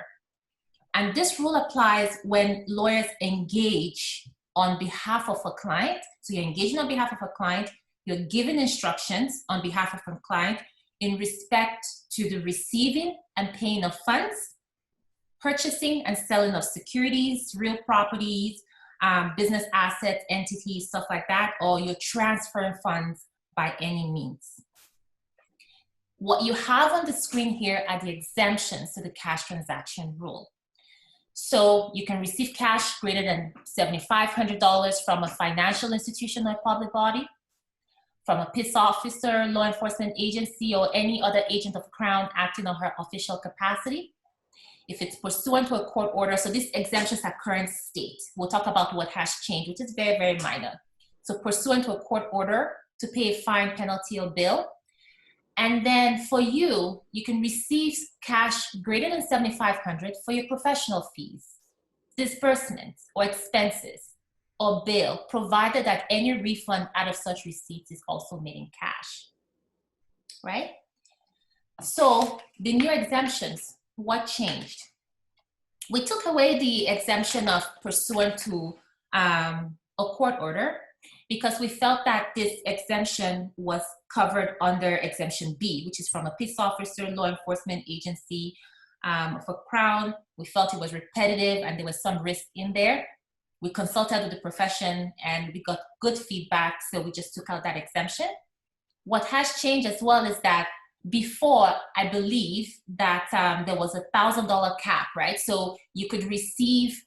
C: And this rule applies when lawyers engage on behalf of a client. So you're engaging on behalf of a client, you're giving instructions on behalf of a client in respect to the receiving and paying of funds, purchasing and selling of securities, real properties, business assets, entities, stuff like that, or you're transferring funds by any means. What you have on the screen here are the exemptions to the cash transaction rule. So you can receive cash greater than $7,500 from a financial institution or public body, from a peace officer, law enforcement agency, or any other agent of Crown acting on her official capacity. If it's pursuant to a court order, so these exemptions are current state. We'll talk about what has changed, which is very, very minor. So pursuant to a court order to pay a fine, penalty, or bill. And then for you, you can receive cash greater than $7,500 for your professional fees, disbursements, or expenses, or bill, provided that any refund out of such receipts is also made in cash, right? So the new exemptions, what changed? We took away the exemption of pursuant to a court order because we felt that this exemption was covered under exemption B, which is from a peace officer, law enforcement agency. For Crown, we felt it was repetitive and there was some risk in there. We consulted with the profession and we got good feedback, so we just took out that exemption. What has changed as well is that before, I believe that there was a $1,000 cap, right? So you could receive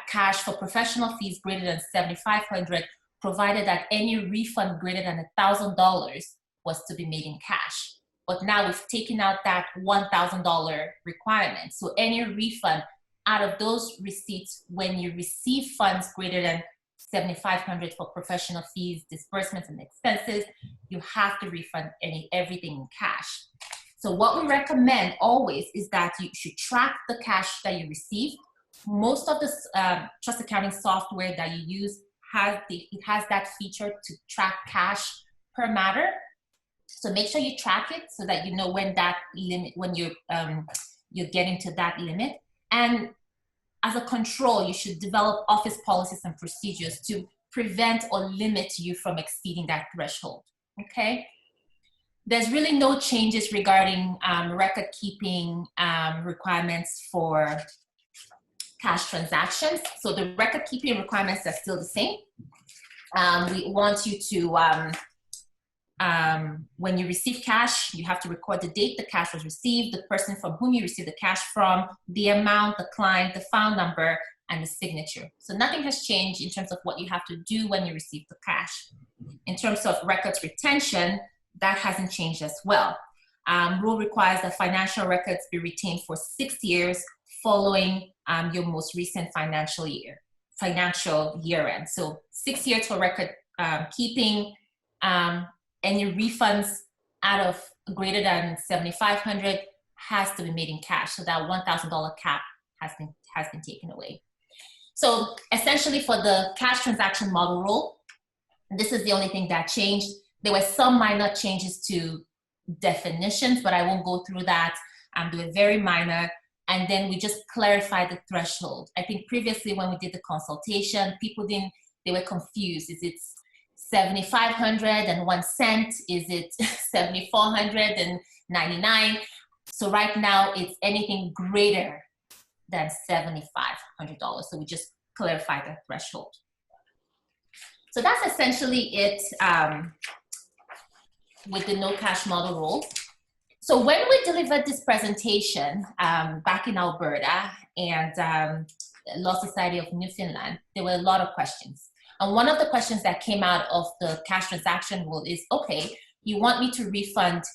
C: cash for professional fees greater than $7,500, provided that any refund greater than $1,000 was to be made in cash. But now we've taken out that $1,000 requirement. So any refund out of those receipts, when you receive funds greater than $7,500 for professional fees, disbursements, and expenses, you have to refund everything in cash. So what we recommend always is that you should track the cash that you receive. Most of the trust accounting software that you use has that feature to track cash per matter. So make sure you track it so that you know when that limit, when you're getting to that limit. And as a control, you should develop office policies and procedures to prevent or limit you from exceeding that threshold, okay? There's really no changes regarding record keeping requirements for cash transactions. So the record keeping requirements are still the same. We want you to, when you receive cash, you have to record the date the cash was received, the person from whom you received the cash from, the amount, the client, the file number, and the signature. So nothing has changed in terms of what you have to do when you receive the cash. In terms of records retention, that hasn't changed as well. Rule requires that financial records be retained for 6 years following your most recent financial year end. So 6 years for record keeping. Any refunds out of greater than $7,500 has to be made in cash. So that $1,000 cap has been taken away. So essentially for the cash transaction model rule, this is the only thing that changed. There were some minor changes to definitions, but I won't go through that. They were very minor. And then we just clarified the threshold. I think previously when we did the consultation, they were confused. Is it 7,501 cents? Is it 7,499? So right now it's anything greater than $7,500. So we just clarified the threshold. So that's essentially it with the no cash model rule. So when we delivered this presentation back in Alberta and Law Society of Newfoundland, there were a lot of questions. And one of the questions that came out of the cash transaction rule is, okay, you want me to refund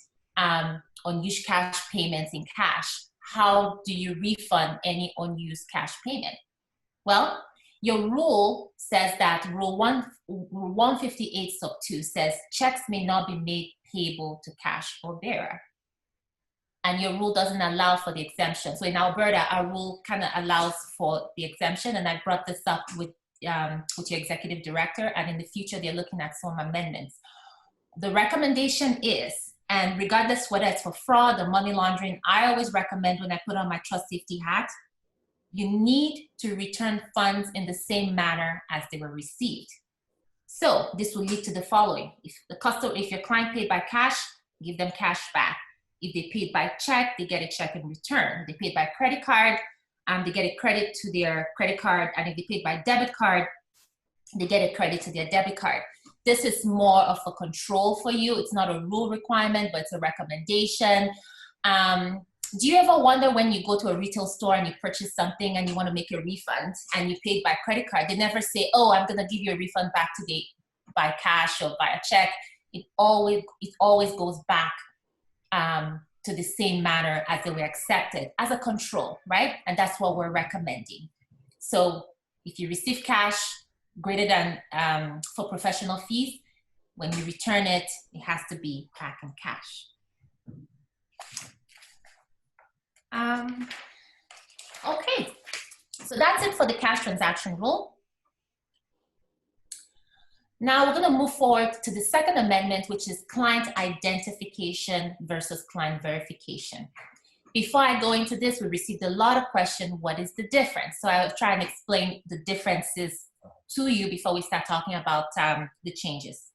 C: unused cash payments in cash. How do you refund any unused cash payment? Well, your rule says that Rule 158 sub 2 says checks may not be made payable to cash or bearer. And your rule doesn't allow for the exemption. So in Alberta, our rule kind of allows for the exemption. And I brought this up with your executive director, and in the future they're looking at some amendments. The recommendation is, and regardless whether it's for fraud or money laundering, I always recommend when I put on my trust safety hat, you need to return funds in the same manner as they were received. So this will lead to the following: if your client paid by cash, give them cash back. If they paid by check, they get a check in return. If they paid by credit card, They get a credit to their credit card, and if they pay by debit card, they get a credit to their debit card. This is more of a control for you. It's not a rule requirement, but it's a recommendation. Do you ever wonder when you go to a retail store and you purchase something and you want to make a refund and you paid by credit card? They never say, oh, I'm going to give you a refund back today by cash or by a check. It always goes back to the same manner as they were accepted, as a control, right? And that's what we're recommending. So if you receive cash greater than for professional fees, when you return it, it has to be back in cash. Okay, so that's it for the cash transaction rule. Now we're going to move forward to the second amendment, which is client identification versus client verification. Before I go into this, we received a lot of questions. What is the difference? So I'll try and explain the differences to you before we start talking about the changes.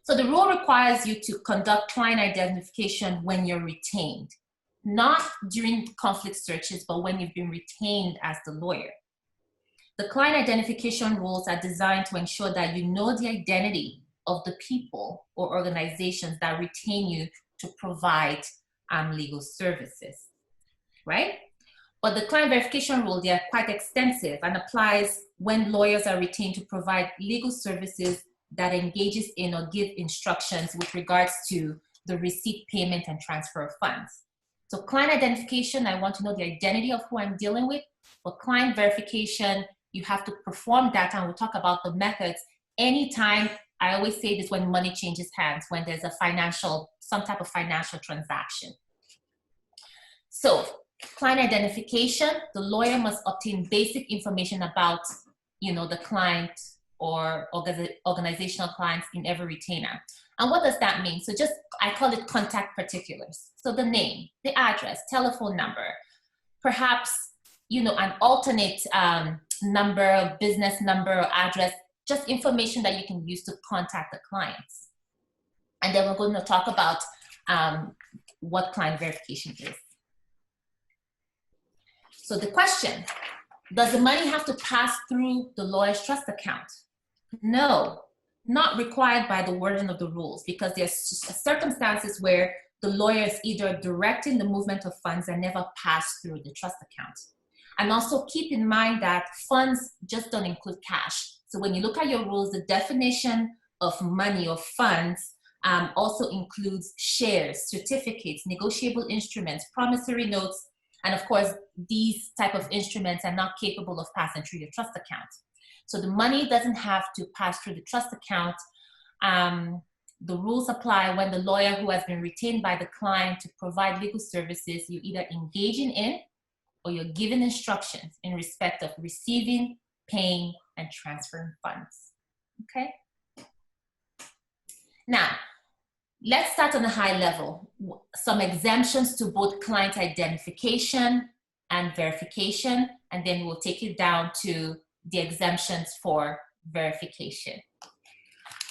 C: So the rule requires you to conduct client identification when you're retained, not during conflict searches, but when you've been retained as the lawyer. The client identification rules are designed to ensure that you know the identity of the people or organizations that retain you to provide legal services, right? But the client verification rule, they are quite extensive and applies when lawyers are retained to provide legal services that engages in or give instructions with regards to the receipt, payment, and transfer of funds. So client identification, I want to know the identity of who I'm dealing with. For client verification, you have to perform that, and we'll talk about the methods anytime. I always say this when money changes hands, when there's a some type of financial transaction. So client identification, the lawyer must obtain basic information about, the client or organizational clients in every retainer. And what does that mean? So I call it contact particulars. So the name, the address, telephone number, perhaps, an alternate number, business number or address, just information that you can use to contact the clients. And then we're going to talk about what client verification is. So the question, does the money have to pass through the lawyer's trust account? No, not required by the wording of the rules, because there's circumstances where the lawyer is either directing the movement of funds that never pass through the trust account. And also keep in mind that funds just don't include cash. So when you look at your rules, the definition of money or funds also includes shares, certificates, negotiable instruments, promissory notes, and of course, these type of instruments are not capable of passing through your trust account. So the money doesn't have to pass through the trust account. The rules apply when the lawyer who has been retained by the client to provide legal services, you're either engaging in or you're given instructions in respect of receiving, paying, and transferring funds, okay? Now, let's start on a high level. Some exemptions to both client identification and verification, and then we'll take it down to the exemptions for verification.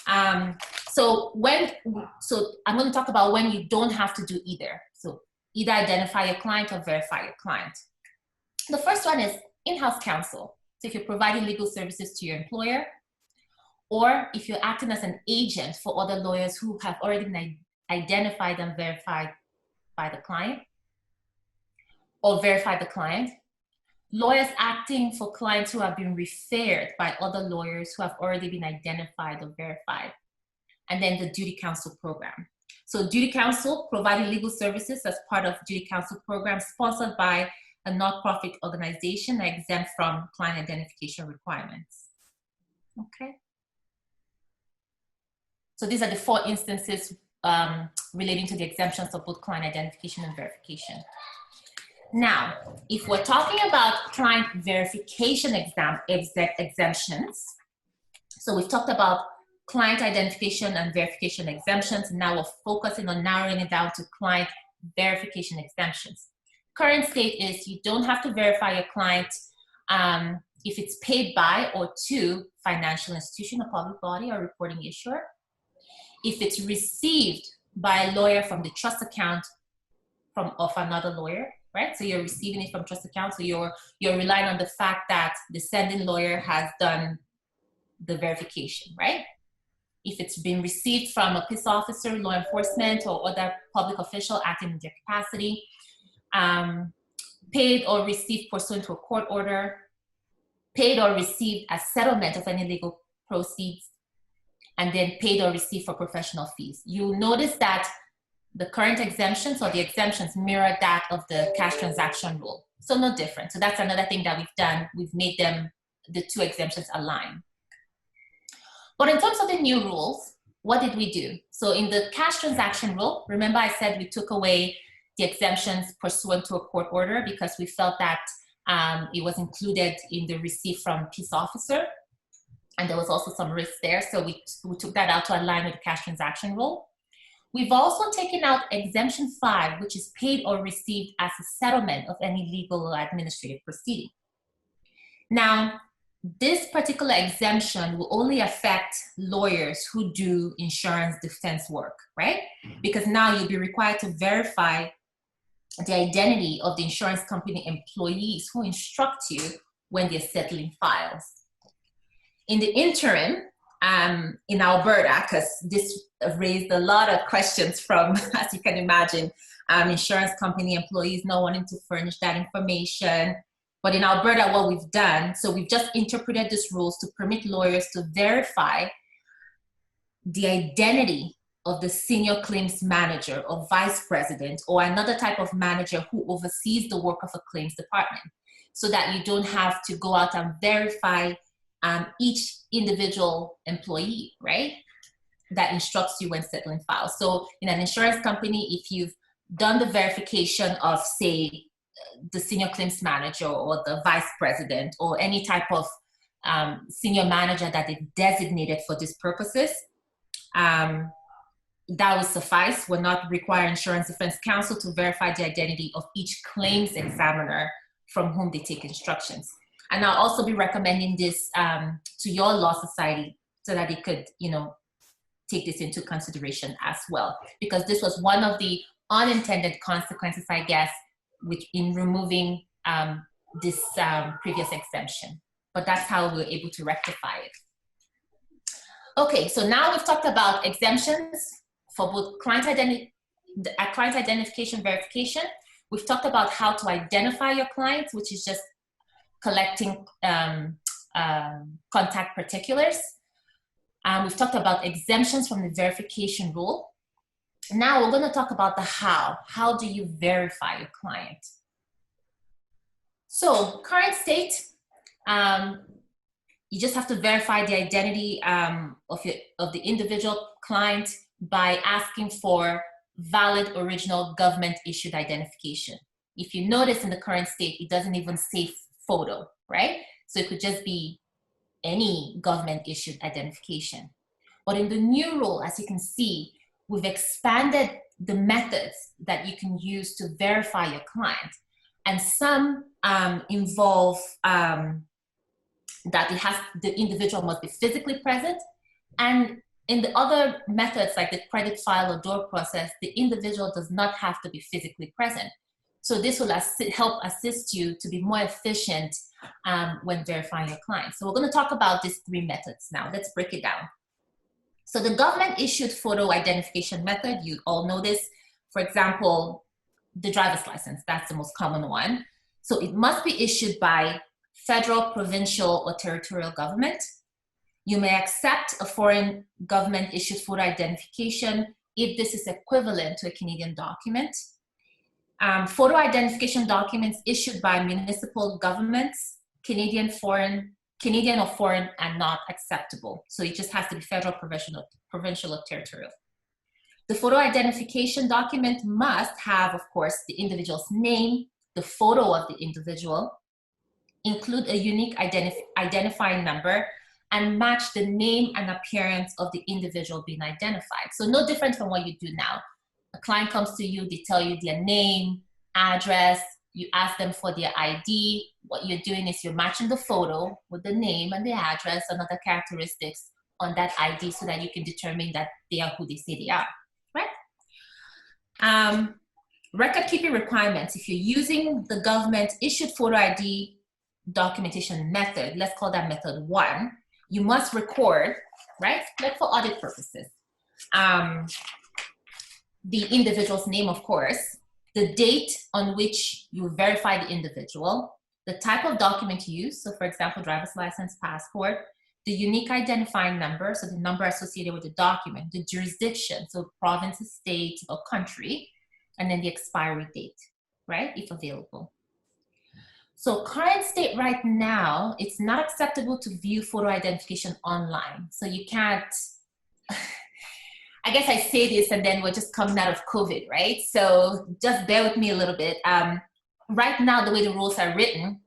C: So I'm going to talk about when you don't have to do either. So either identify your client or verify your client. The first one is in-house counsel. So if you're providing legal services to your employer, or if you're acting as an agent for other lawyers who have already been identified and verified by the client, or verified the client. Lawyers acting for clients who have been referred by other lawyers who have already been identified or verified. And then the duty counsel program. So duty counsel, providing legal services as part of duty counsel program sponsored by a nonprofit organization exempt from client identification requirements. Okay. So these are the 4 instances relating to the exemptions of both client identification and verification. Now, if we're talking about client verification exemptions, so we've talked about client identification and verification exemptions. Now we're focusing on narrowing it down to client verification exemptions. Current state is you don't have to verify your client if it's paid by or to financial institution, a public body, or reporting issuer. If it's received by a lawyer from the trust account of another lawyer, right? So you're receiving it from trust account. So you're relying on the fact that the sending lawyer has done the verification, right? If it's been received from a peace officer, law enforcement, or other public official acting in their capacity, paid or received pursuant to a court order, paid or received as settlement of any legal proceeds, and then paid or received for professional fees. You'll notice that the current exemptions or the exemptions mirror that of the cash transaction rule. So no different. So that's another thing that we've done. We've made them, the two exemptions align. But in terms of the new rules, what did we do? So in the cash transaction rule, remember I said we took away the exemptions pursuant to a court order because we felt that it was included in the receipt from peace officer, and there was also some risk there. So we took that out to align with the cash transaction rule. We've also taken out exemption 5, which is paid or received as a settlement of any legal or administrative proceeding. Now, this particular exemption will only affect lawyers who do insurance defense work, right? Because now you'll be required to verify the identity of the insurance company employees who instruct you when they're settling files. In the interim, in Alberta, because this raised a lot of questions from, as you can imagine, insurance company employees not wanting to furnish that information. But in Alberta, what we've done, so we've just interpreted these rules to permit lawyers to verify the identity of the senior claims manager or vice president or another type of manager who oversees the work of a claims department, so that you don't have to go out and verify each individual employee, right, that instructs you when settling files. So in an insurance company, if you've done the verification of, say, the senior claims manager or the vice president or any type of senior manager that they've designated for these purposes, that would suffice. Will not require insurance defense counsel to verify the identity of each claims examiner from whom they take instructions. And I'll also be recommending this to your law society so that they could, take this into consideration as well, because this was one of the unintended consequences, I guess, in removing this previous exemption. But that's how we were able to rectify it. Okay, so now we've talked about exemptions for both client identification verification. We've talked about how to identify your clients, which is just collecting contact particulars. We've talked about exemptions from the verification rule. Now we're going to talk about the how. How do you verify your client? So current state, you just have to verify the identity of the individual client by asking for valid original government issued identification. If you notice in the current state, it doesn't even say photo, right? So it could just be any government issued identification. But in the new rule, as you can see, we've expanded the methods that you can use to verify your client. And some involve that the individual must be physically present. And in the other methods, like the credit file or door process, the individual does not have to be physically present. So this will help assist you to be more efficient when verifying your clients. So we're going to talk about these 3 methods now. Let's break it down. So the government issued photo identification method, you all know this. For example, the driver's license, that's the most common one. So it must be issued by federal, provincial, or territorial government. You may accept a foreign government issued photo identification if this is equivalent to a Canadian document. Photo identification documents issued by municipal governments, Canadian or foreign, are not acceptable. So it just has to be federal, provincial, or territorial. The photo identification document must have, of course, the individual's name, the photo of the individual, include a unique identifying number, and match the name and appearance of the individual being identified. So no different from what you do now. A client comes to you, they tell you their name, address, you ask them for their ID. What you're doing is you're matching the photo with the name and the address and other characteristics on that ID so that you can determine that they are who they say they are, right? record keeping requirements, if you're using the government issued photo ID documentation method, let's call that method 1, you must record, right, like for audit purposes, the individual's name, of course, the date on which you verify the individual, the type of document you use, so for example, driver's license, passport, the unique identifying number, so the number associated with the document, the jurisdiction, so province, state, or country, and then the expiry date, right, if available. So current state right now, it's not acceptable to view photo identification online. So you can't, I guess I say this and then we're just coming out of COVID, right? So just bear with me a little bit. Right now, the way the rules are written,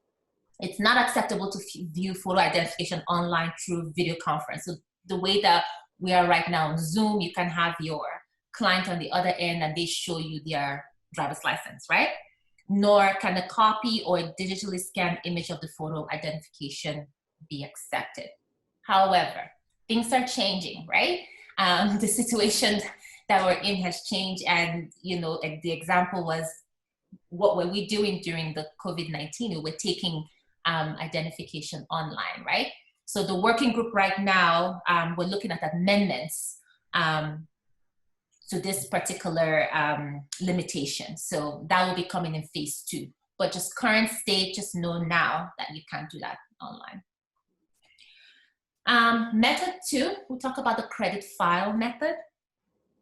C: it's not acceptable to view photo identification online through video conference. So the way that we are right now on Zoom, you can have your client on the other end and they show you their driver's license, right? Nor can a copy or a digitally scanned image of the photo identification be accepted. However, things are changing, right? The situation that we're in has changed, and you know, the example was, what were we doing during the COVID-19? We were taking identification online, right? So the working group right now, we're looking at amendments to this particular limitation. So that will be coming in phase 2. But just current state, just know now that you can't do that online. Method 2, we'll talk about the credit file method.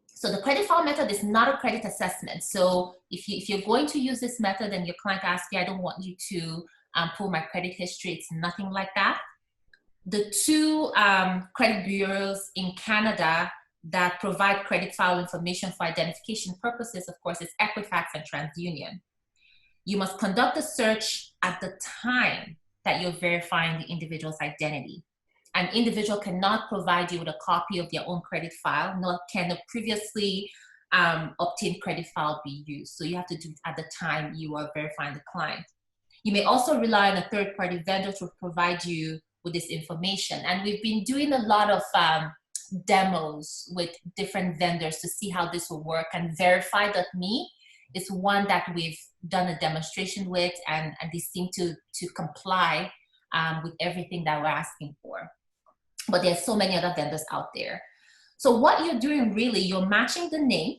C: So the credit file method is not a credit assessment. So if you're going to use this method and your client asks you, I don't want you to pull my credit history, it's nothing like that. The 2 credit bureaus in Canada that provide credit file information for identification purposes, of course, is Equifax and TransUnion. You must conduct a search at the time that you're verifying the individual's identity. An individual cannot provide you with a copy of their own credit file, nor can a previously obtained credit file be used. So you have to do it at the time you are verifying the client. You may also rely on a third-party vendor to provide you with this information. And we've been doing a lot of demos with different vendors to see how this will work. And Verify.me is one that we've done a demonstration with, and they seem to comply with everything that we're asking for. But there's so many other vendors out there. So what you're doing really, you're matching the name,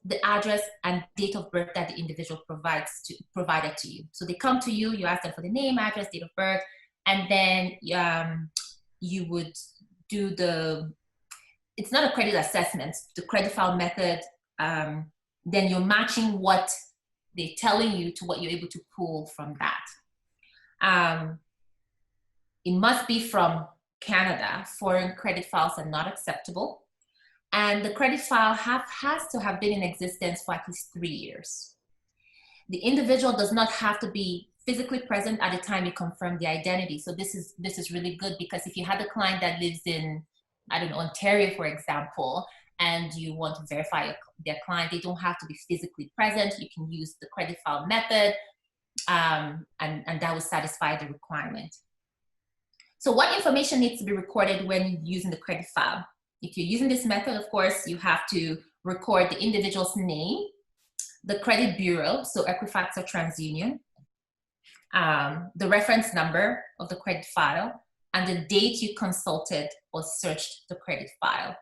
C: the address, and date of birth that the individual provided to you. So they come to you, you ask them for the name, address, date of birth, and then you would do it's not a credit assessment, the credit file method, then you're matching what they're telling you to what you're able to pull from that. It must be from Canada. Foreign credit files are not acceptable. And the credit file has to have been in existence for at least 3 years. The individual does not have to be physically present at the time you confirm the identity. So this is really good, because if you had a client that lives in, I don't know, Ontario, for example, and you want to verify their client, they don't have to be physically present. You can use the credit file method, and that will satisfy the requirement. So what information needs to be recorded when using the credit file? If you're using this method, of course, you have to record the individual's name, the credit bureau, so Equifax or TransUnion, the reference number of the credit file, and the date you consulted or searched the credit file.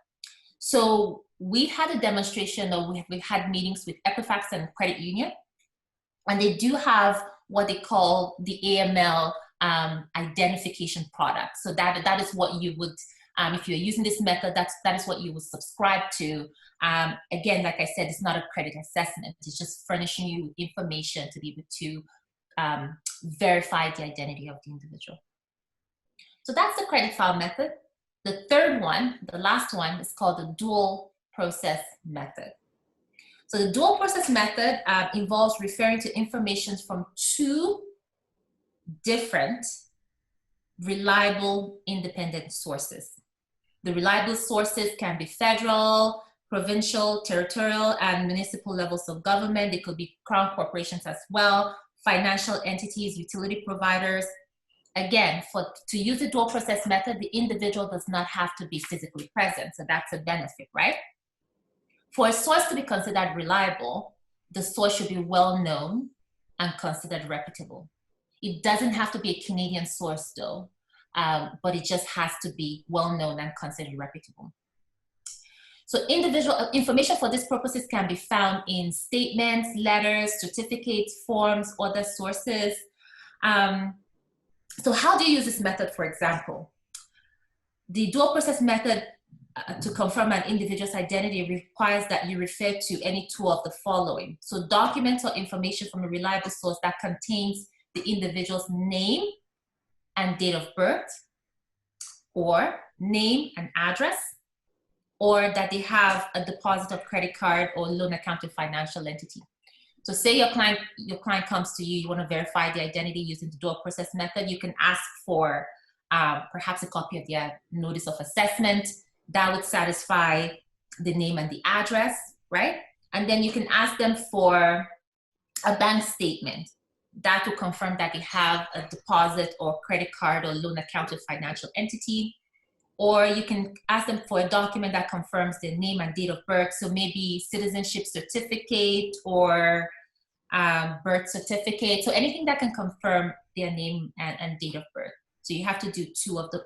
C: So we had a demonstration, or we had meetings with Equifax and Credit Union, and they do have what they call the AML identification product. So that is what you would, if you're using this method, that is what you would subscribe to. Again, like I said, it's not a credit assessment. It's just furnishing you with information to be able to verify the identity of the individual. So that's the credit file method. The third one, the last one, is called the dual process method. So the dual process method involves referring to information from 2 different reliable independent sources. The reliable sources can be federal, provincial, territorial, and municipal levels of government. They could be crown corporations as well, financial entities, utility providers. Again, to use the dual process method, the individual does not have to be physically present. So that's a benefit, right? For a source to be considered reliable, the source should be well known and considered reputable. It doesn't have to be a Canadian source though, but it just has to be well known and considered reputable. So individual information for these purposes can be found in statements, letters, certificates, forms, other sources. So how do you use this method, for example? The dual process method to confirm an individual's identity requires that you refer to any two of the following. So documents or information from a reliable source that contains the individual's name and date of birth, or name and address, or that they have a deposit of credit card or loan account with financial entity. So say your client comes to you, you want to verify the identity using the dual process method, you can ask for perhaps a copy of their notice of assessment. That would satisfy the name and the address, right? And then you can ask them for a bank statement that will confirm that they have a deposit or credit card or loan account with financial entity. Or you can ask them for a document that confirms their name and date of birth. So maybe citizenship certificate or birth certificate. So anything that can confirm their name and date of birth. So you have to do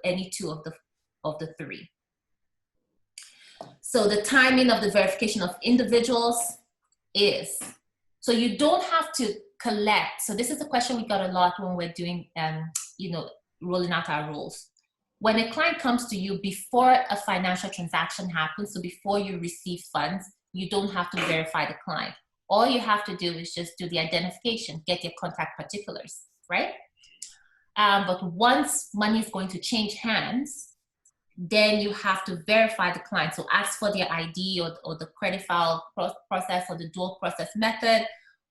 C: any two of the three. So the timing of the verification of individuals is, so you don't have to collect. So this is a question we got a lot when we're doing, rolling out our rules. When a client comes to you before a financial transaction happens, so before you receive funds, you don't have to verify the client. All you have to do is just do the identification, get your contact particulars, right? But once money is going to change hands, then you have to verify the client. So ask for their ID or the credit file process or the dual process method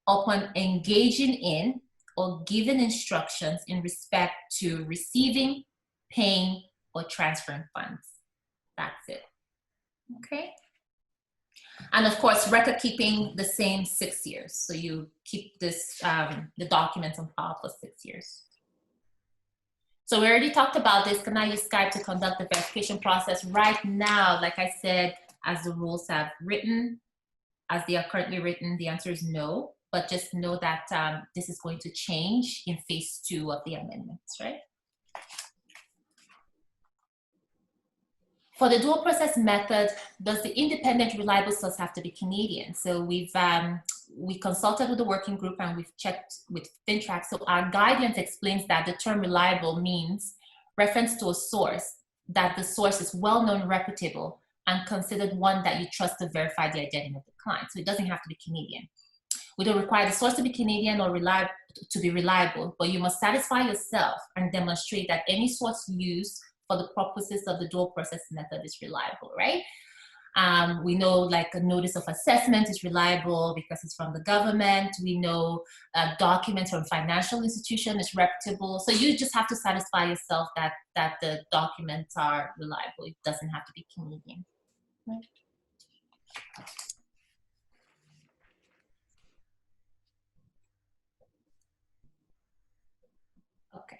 C: upon engaging in or giving instructions in respect to receiving, paying, or transferring funds. That's it. Okay. And of course, record keeping the same 6 years. So you keep this, the documents on file for 6 years. So we already talked about this. Can I use Skype to conduct the verification process? Right now, like I said, as the rules have written, as they are currently written, the answer is no. But just know that this is going to change in phase 2 of the amendments, right? For the dual process method, does the independent reliable source have to be Canadian? So we consulted with the working group and we've checked with FinTrack. So our guidance explains that the term reliable means reference to a source, that the source is well-known, reputable, and considered one that you trust to verify the identity of the client. So it doesn't have to be Canadian. We don't require the source to be Canadian or to be reliable, but you must satisfy yourself and demonstrate that any source used for the purposes of the dual process method is reliable, right? We know like a notice of assessment is reliable because it's from the government. We know documents from financial institution is reputable. So you just have to satisfy yourself that the documents are reliable. It doesn't have to be Canadian. Right? Okay.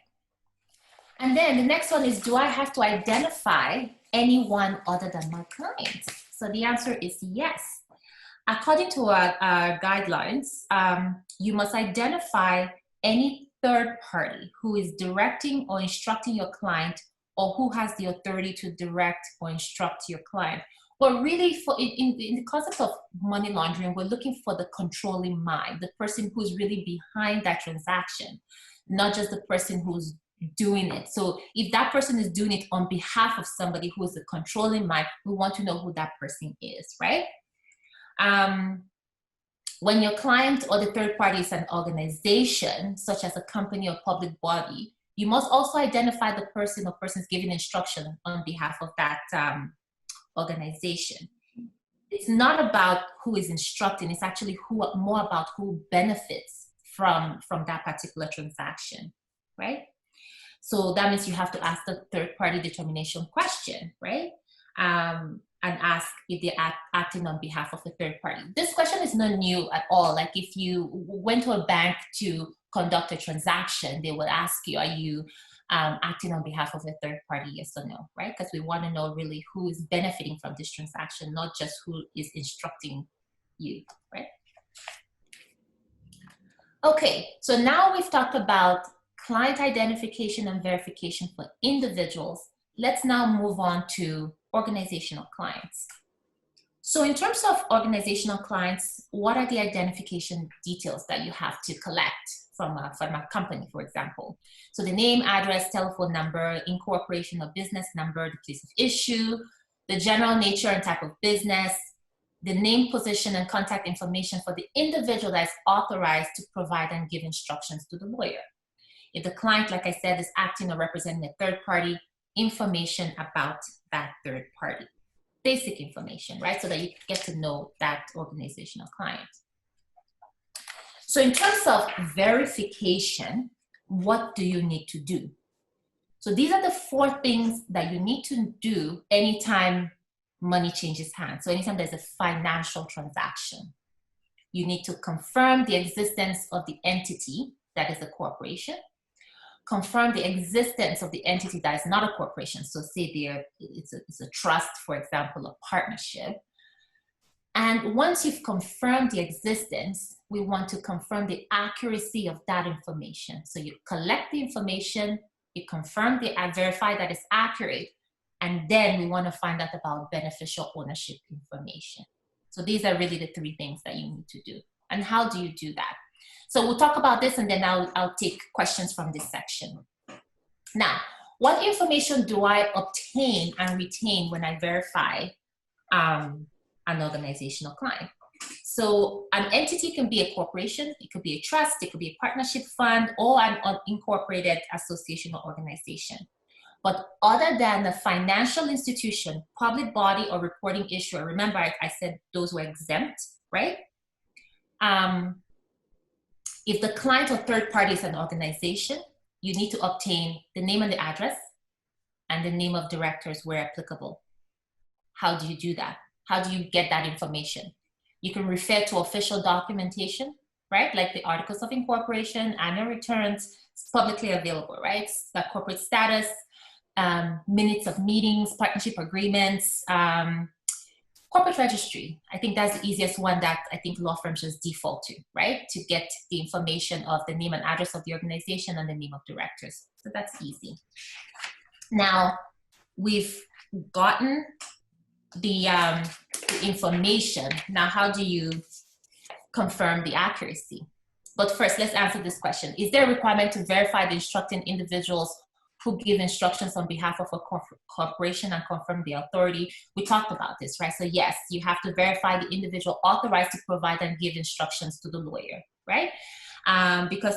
C: And then the next one is, do I have to identify anyone other than my client? So the answer is yes. According to our guidelines, you must identify any third party who is directing or instructing your client or who has the authority to direct or instruct your client. But really, in the concept of money laundering, we're looking for the controlling mind, the person who's really behind that transaction, not just the person who's doing it. So if that person is doing it on behalf of somebody who is the controlling mind, we want to know who that person is, right? When your client or the third party is an organization, such as a company or public body, you must also identify the person or persons giving instruction on behalf of that organization. It's not about who is instructing, it's actually more about who benefits from that particular transaction, right? So that means you have to ask the third party determination question, right? And ask if they're acting on behalf of the third party. This question is not new at all. Like if you went to a bank to conduct a transaction, they would ask you, are you acting on behalf of the third party, yes or no, right? Because we want to know really who is benefiting from this transaction, not just who is instructing you, right? Okay, so now we've talked about client identification and verification for individuals. Let's now move on to organizational clients. So in terms of organizational clients, what are the identification details that you have to collect from a company, for example? So the name, address, telephone number, incorporation or business number, the place of issue, the general nature and type of business, the name, position, and contact information for the individual that is authorized to provide and give instructions to the lawyer. If the client, like I said, is acting or representing a third party, information about that third party. Basic information, right? So that you get to know that organizational client. So in terms of verification, what do you need to do? So these are the 4 things that you need to do anytime money changes hands. So anytime there's a financial transaction, you need to confirm the existence of the entity that is a corporation, confirm the existence of the entity that is not a corporation. So say it's a trust, for example, a partnership. And once you've confirmed the existence, we want to confirm the accuracy of that information. So you collect the information, you confirm verify that it's accurate, and then we want to find out about beneficial ownership information. So these are really the 3 things that you need to do. And how do you do that? So we'll talk about this and then I'll take questions from this section. Now, what information do I obtain and retain when I verify an organizational client? So an entity can be a corporation, it could be a trust, it could be a partnership fund, or an unincorporated association or organization. But other than a financial institution, public body, or reporting issuer, remember I said those were exempt, right? If the client or third party is an organization, you need to obtain the name and the address and the name of directors where applicable. How do you do that? How do you get that information? You can refer to official documentation, right? Like the articles of incorporation, annual returns, it's publicly available, right? The corporate status, minutes of meetings, partnership agreements, corporate registry. I think that's the easiest one that I think law firms just default to, right? To get the information of the name and address of the organization and the name of directors. So that's easy. Now, we've gotten the information. Now, how do you confirm the accuracy? But first, let's answer this question. Is there a requirement to verify the instructing individuals who give instructions on behalf of a corporation and confirm the authority? We talked about this, right? So yes, you have to verify the individual authorized to provide and give instructions to the lawyer, right? Because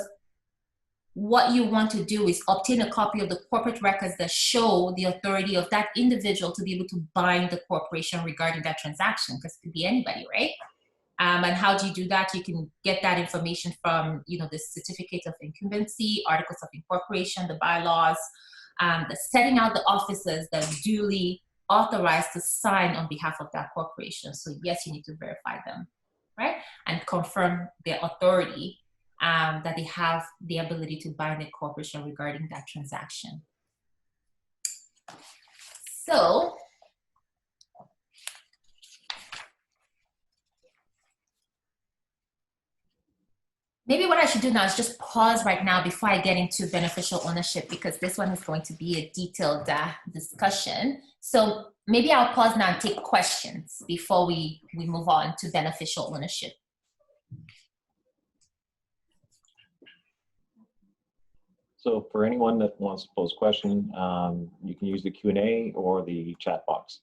C: what you want to do is obtain a copy of the corporate records that show the authority of that individual to be able to bind the corporation regarding that transaction, because it could be anybody, right? And how do you do that? You can get that information from, the certificate of incumbency, articles of incorporation, the bylaws, the setting out the officers that are duly authorized to sign on behalf of that corporation. So yes, you need to verify them, right? And confirm their authority, that they have the ability to bind a corporation regarding that transaction. So, maybe what I should do now is just pause right now before I get into beneficial ownership, because this one is going to be a detailed discussion. So maybe I'll pause now and take questions before we move on to beneficial ownership.
A: So for anyone that wants to pose a question, you can use the Q&A or the chat box.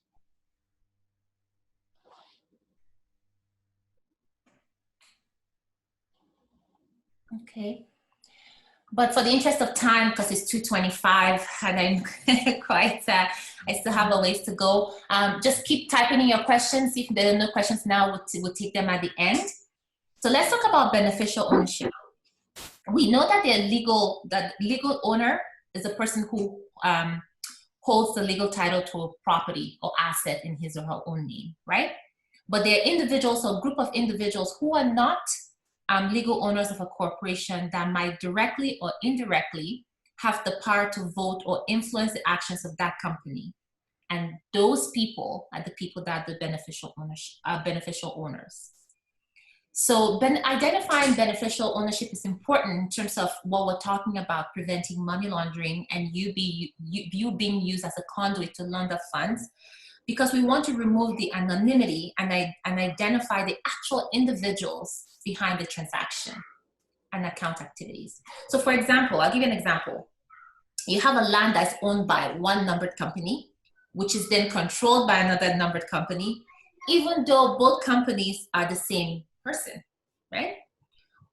C: Okay. But for the interest of time, because it's 2:25 and I'm I still have a ways to go. Just keep typing in your questions. If there are no questions now, we'll take them at the end. So let's talk about beneficial ownership. We know that legal owner is a person who holds the legal title to a property or asset in his or her own name, right? But there are individuals or group of individuals who are not legal owners of a corporation that might directly or indirectly have the power to vote or influence the actions of that company. And those people are the people that are the beneficial owners. So identifying beneficial ownership is important in terms of what we're talking about, preventing money laundering and you being used as a conduit to launder funds, because we want to remove the anonymity and identify the actual individuals behind the transaction and account activities. So for example, I'll give you an example. You have a land that's owned by one numbered company, which is then controlled by another numbered company, even though both companies are the same person, right?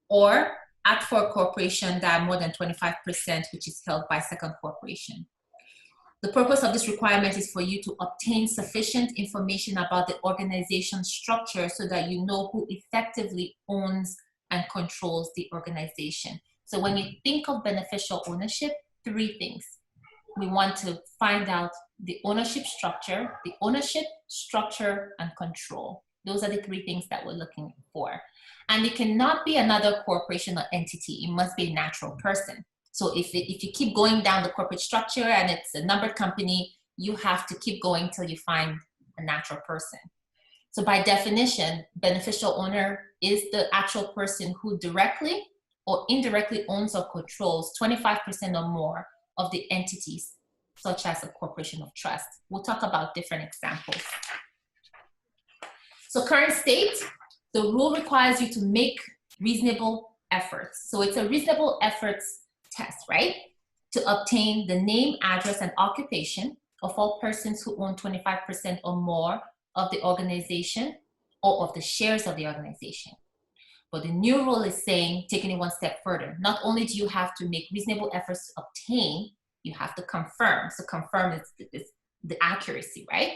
C: Or act for a corporation that more than 25%, which is held by second corporation. The purpose of this requirement is for you to obtain sufficient information about the organization structure so that you know who effectively owns and controls the organization. So when you think of beneficial ownership, three things. We want to find out the ownership structure, and control. Those are the three things that we're looking for. And it cannot be another corporation or entity. It must be a natural person. So if you keep going down the corporate structure and it's a numbered company, you have to keep going till you find a natural person. So by definition, beneficial owner is the actual person who directly or indirectly owns or controls 25% or more of the entities, such as a corporation of trust. We'll talk about different examples. So current state, the rule requires you to make reasonable efforts. So it's a reasonable efforts test, right? To obtain the name, address, and occupation of all persons who own 25% or more of the organization or of the shares of the organization. But the new rule is saying, taking it one step further, not only do you have to make reasonable efforts to obtain, you have to confirm. So confirm is the accuracy, right?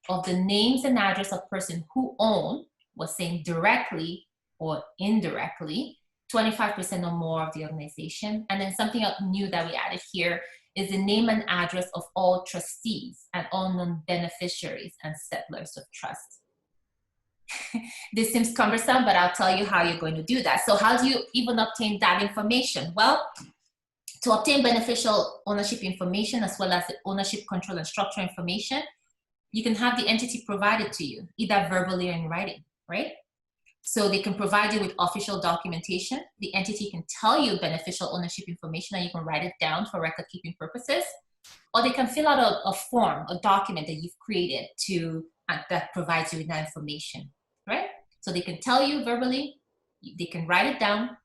C: Of the names and address of person who own, was saying directly or indirectly, 25% or more of the organization. And then something new that we added here is the name and address of all trustees and all non-beneficiaries and settlers of trust. This seems cumbersome, but I'll tell you how you're going to do that. So how do you even obtain that information? Well, to obtain beneficial ownership information as well as the ownership, control, and structure information, you can have the entity provided to you, either verbally or in writing, right? So they can provide you with official documentation. The entity can tell you beneficial ownership information and you can write it down for record-keeping purposes. Or they can fill out a form, a document that you've created that provides you with that information, right? So they can tell you verbally, they can write it down,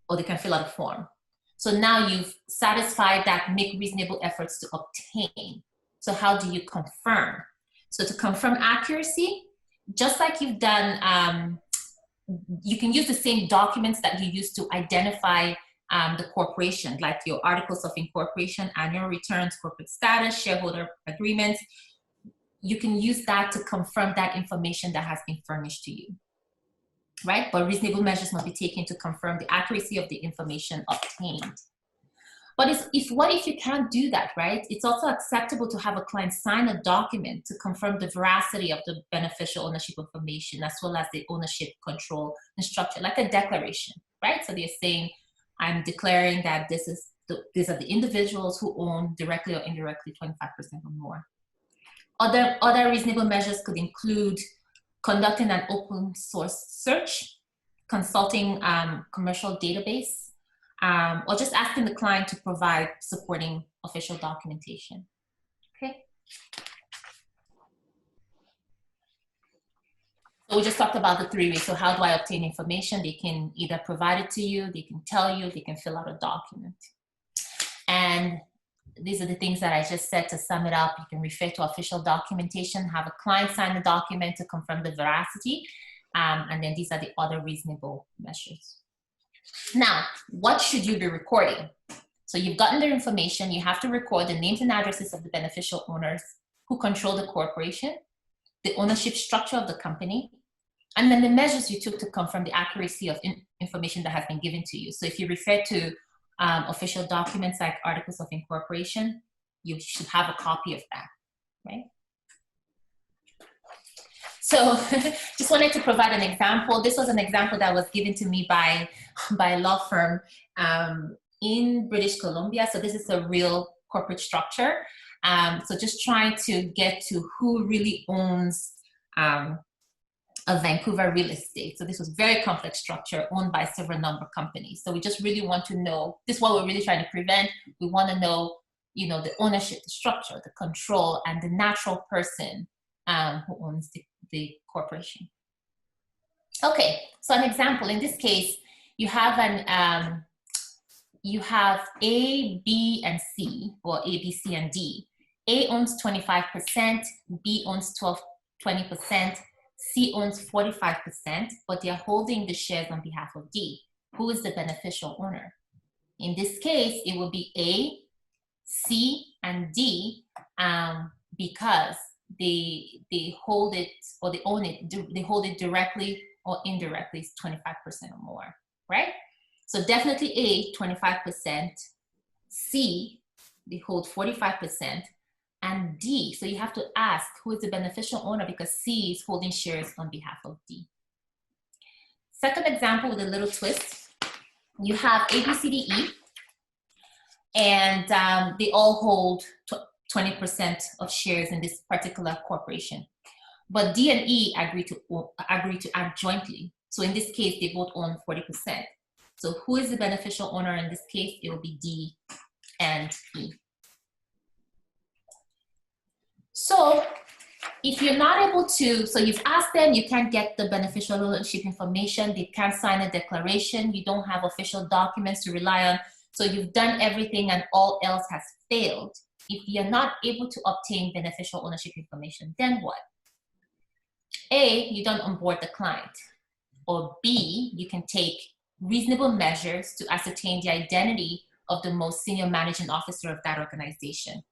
C: or they can fill out a form. So now you've satisfied that make reasonable efforts to obtain. So how do you confirm? So to confirm accuracy, just like you've done, you can use the same documents that you use to identify the corporation, like your articles of incorporation, annual returns, corporate status, shareholder agreements. You can use that to confirm that information that has been furnished to you, right? But reasonable measures must be taken to confirm the accuracy of the information obtained. But what if you can't do that, right? It's also acceptable to have a client sign a document to confirm the veracity of the beneficial ownership information, as well as the ownership, control, and structure, like a declaration, right? So they're saying, I'm declaring that these are the individuals who own directly or indirectly 25% or more. Other reasonable measures could include conducting an open source search, consulting commercial database, or just asking the client to provide supporting official documentation. Okay. So we just talked about the three ways. So how do I obtain information? They can either provide it to you, they can tell you, they can fill out a document. And these are the things that I just said. To sum it up, you can refer to official documentation, have a client sign the document to confirm the veracity, and then these are the other reasonable measures. Now, what should you be recording? So you've gotten their information, you have to record the names and addresses of the beneficial owners who control the corporation, the ownership structure of the company, and then the measures you took to confirm the accuracy of information that has been given to you. So if you refer to official documents like articles of incorporation, you should have a copy of that, right? So just wanted to provide an example. This was an example that was given to me by a law firm in British Columbia. So this is a real corporate structure. So just trying to get to who really owns of Vancouver real estate. So this was very complex structure owned by several number of companies. So we just really want to know, this is what we're really trying to prevent. We want to know, you know, the ownership, the structure, the control, and the natural person who owns the corporation. Okay, so an example, in this case, you have you have A, B, and C, or A, B, C, and D. A owns 25%, B owns 20%, C owns 45%, but they're holding the shares on behalf of D. Who is the beneficial owner? In this case, it will be A, C, and D, because they hold it, or they own it, they hold it directly or indirectly, it's 25% or more, right? So definitely A, 25%, C, they hold 45%, and D, so you have to ask who is the beneficial owner, because C is holding shares on behalf of D. Second example with a little twist, you have A, B, C, D, E, and they all hold 20% of shares in this particular corporation. But D and E agree to act jointly. So in this case, they both own 40%. So who is the beneficial owner in this case? It will be D and E. So if you're not able to, so you've asked them, you can't get the beneficial ownership information, they can't sign a declaration, you don't have official documents to rely on, so you've done everything and all else has failed. If you're not able to obtain beneficial ownership information, then what? A, you don't onboard the client. Or B, you can take reasonable measures to ascertain the identity of the most senior managing officer of that organization.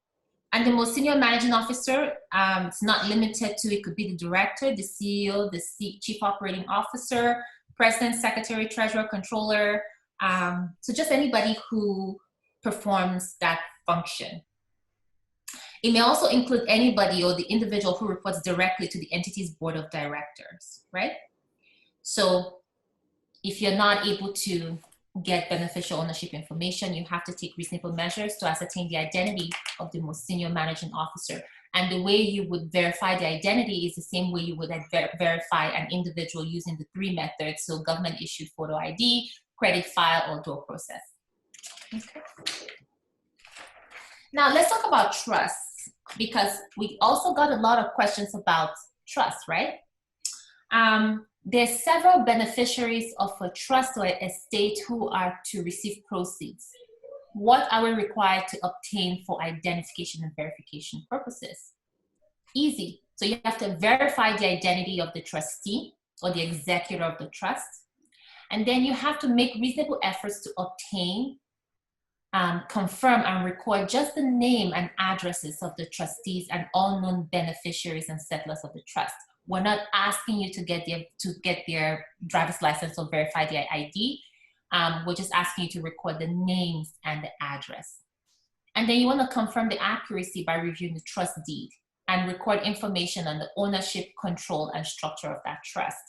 C: And the most senior managing officer, it's not limited to, it could be the director, the CEO, the chief operating officer, president, secretary, treasurer, controller. So just anybody who performs that function. It may also include anybody or the individual who reports directly to the entity's board of directors, right? So if you're not able to get beneficial ownership information, you have to take reasonable measures to ascertain the identity of the most senior managing officer. And the way you would verify the identity is the same way you would verify an individual using the 3 methods. So government issued photo ID, credit file, or door process. Okay. Now let's talk about trust, because we also got a lot of questions about trust, right? There's several beneficiaries of a trust or estate who are to receive proceeds. What are we required to obtain for identification and verification purposes? Easy. So you have to verify the identity of the trustee or the executor of the trust. And then you have to make reasonable efforts to obtain, confirm, and record just the name and addresses of the trustees and all known beneficiaries and settlers of the trust. We're not asking you to get their driver's license or verify their ID. We're just asking you to record the names and the address. And then you want to confirm the accuracy by reviewing the trust deed and record information on the ownership, control, and structure of that trust.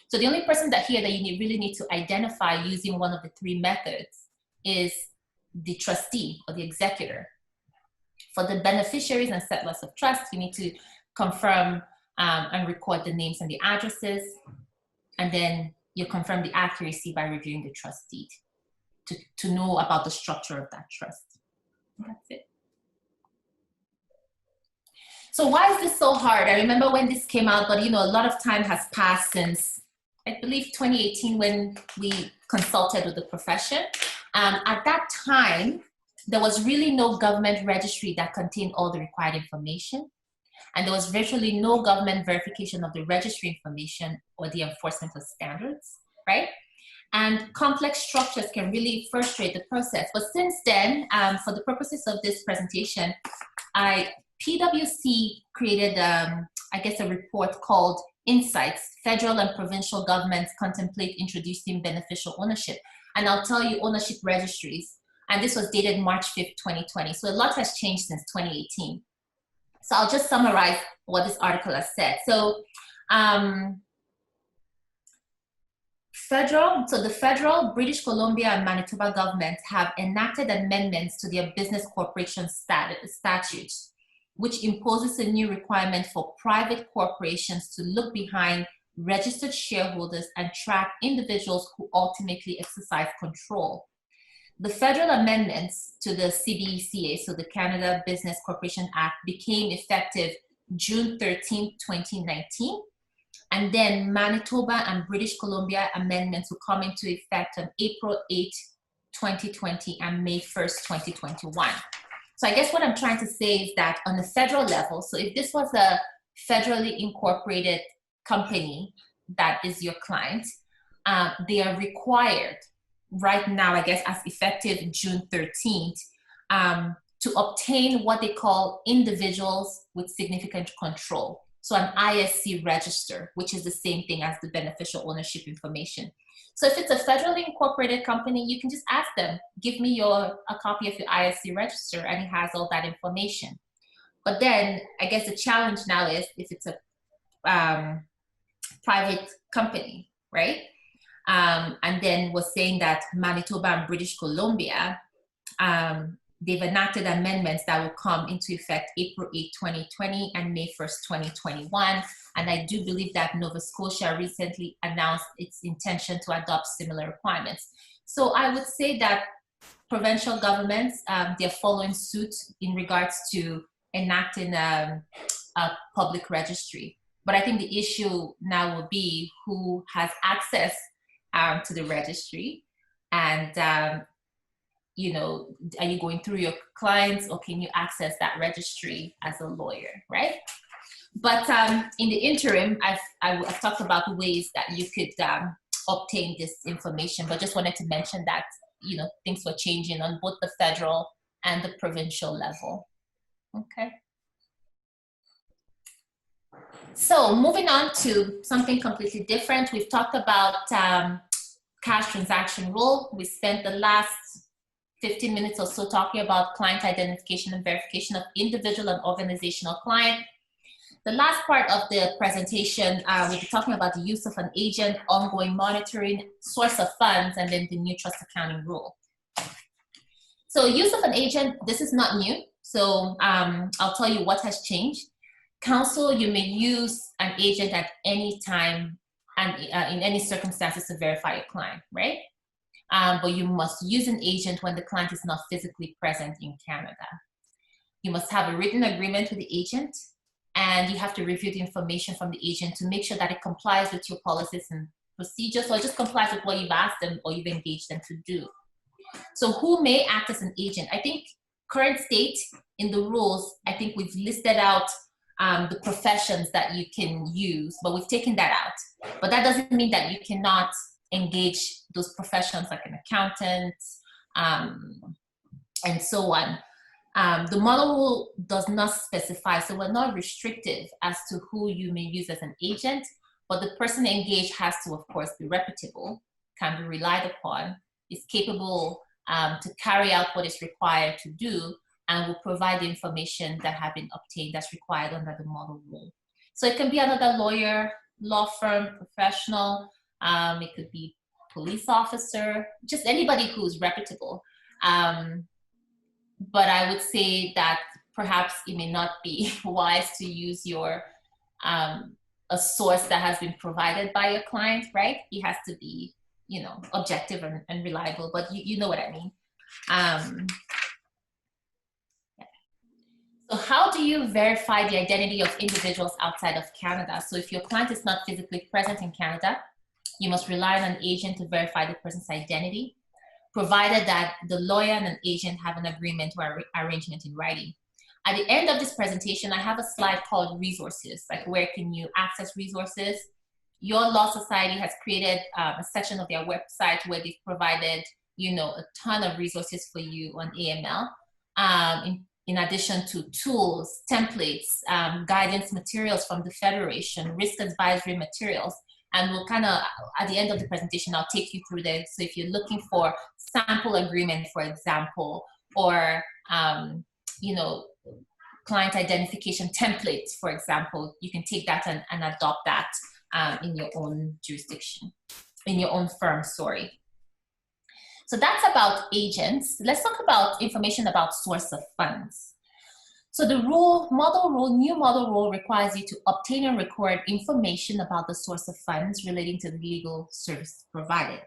C: So the only person that you really need to identify using one of the 3 methods is the trustee or the executor. For the beneficiaries and settlers of trust, you need to confirm and record the names and the addresses, and then you confirm the accuracy by reviewing the trust deed to know about the structure of that trust. That's it. So why is this so hard? I remember when this came out, but a lot of time has passed since, I believe, 2018, when we consulted with the profession. At that time, there was really no government registry that contained all the required information. And there was virtually no government verification of the registry information or the enforcement of standards, right? And complex structures can really frustrate the process. But since then, for the purposes of this presentation, PwC created, a report called Insights, Federal and Provincial Governments Contemplate Introducing Beneficial Ownership. And I'll tell you, ownership registries. And this was dated March 5th, 2020. So a lot has changed since 2018. So I'll just summarize what this article has said. So the federal, British Columbia, and Manitoba governments have enacted amendments to their business corporation statutes, which imposes a new requirement for private corporations to look behind registered shareholders, and track individuals who ultimately exercise control. The federal amendments to the CBECA, so the Canada Business Corporation Act, became effective June 13, 2019. And then Manitoba and British Columbia amendments will come into effect on April 8, 2020 and May 1st, 2021. So I guess what I'm trying to say is that on the federal level, so if this was a federally incorporated company that is your client, they are required right now, I guess, as effective June 13th, to obtain what they call individuals with significant control. So an ISC register, which is the same thing as the beneficial ownership information. So if it's a federally incorporated company, you can just ask them, give me a copy of your ISC register, and it has all that information. But then I guess the challenge now is if it's a private company, right? And then was saying that Manitoba and British Columbia, they've enacted amendments that will come into effect April 8, 2020 and May 1st, 2021. And I do believe that Nova Scotia recently announced its intention to adopt similar requirements. So I would say that provincial governments, they're following suit in regards to enacting a public registry. But I think the issue now will be who has access to the registry, and you know, are you going through your clients, or can you access that registry as a lawyer, right? But in the interim, I've talked about ways that you could obtain this information, but just wanted to mention that, you know, things were changing on both the federal and the provincial level. Okay. So moving on to something completely different, we've talked about cash transaction rule. We spent the last 15 minutes or so talking about client identification and verification of individual and organizational client. The last part of the presentation, we'll be talking about the use of an agent, ongoing monitoring, source of funds, and then the new trust accounting rule. So use of an agent, this is not new. So I'll tell you what has changed. Counsel, you may use an agent at any time and in any circumstances to verify your client, right? But you must use an agent when the client is not physically present in Canada. You must have a written agreement with the agent, and you have to review the information from the agent to make sure that it complies with your policies and procedures, or just complies with what you've asked them or you've engaged them to do. So who may act as an agent? I think current state in the rules, I think we've listed out the professions that you can use, but we've taken that out. But that doesn't mean that you cannot engage those professions like an accountant and so on. The model rule does not specify, so we're not restrictive as to who you may use as an agent, but the person engaged has to, of course, be reputable, can be relied upon, is capable to carry out what is required to do, and will provide the information that have been obtained that's required under the model rule. So it can be another lawyer, law firm, professional, it could be police officer, just anybody who's reputable. But I would say that perhaps it may not be wise to use your a source that has been provided by your client, right? He has to be, you know, objective and reliable, but you know what I mean. So how do you verify the identity of individuals outside of Canada? So if your client is not physically present in Canada, you must rely on an agent to verify the person's identity, provided that the lawyer and an agent have an agreement or arrangement in writing. At the end of this presentation, I have a slide called resources, like where can you access resources. Your Law Society has created a section of their website where they've provided, you know, a ton of resources for you on AML. In addition to tools, templates, guidance materials from the Federation, risk advisory materials. And we'll kind of, at the end of the presentation, I'll take you through this. So if you're looking for sample agreement, for example, or, you know, client identification templates, for example, you can take that and adopt that in your own jurisdiction, in your own firm, sorry. So that's about agents. Let's talk about information about source of funds. So the new model rule requires you to obtain and record information about the source of funds relating to the legal service provided.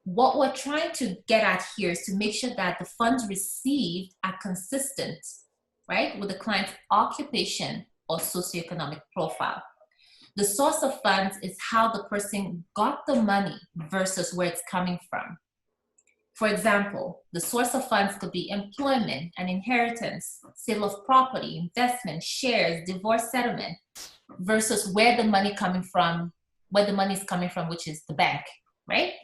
C: What we're trying to get at here is to make sure that the funds received are consistent, right, with the client's occupation or socioeconomic profile. The source of funds is how the person got the money versus where it's coming from. For example, the source of funds could be employment and inheritance, sale of property, investment, shares, divorce settlement, versus where the money is coming from, which is the bank, right?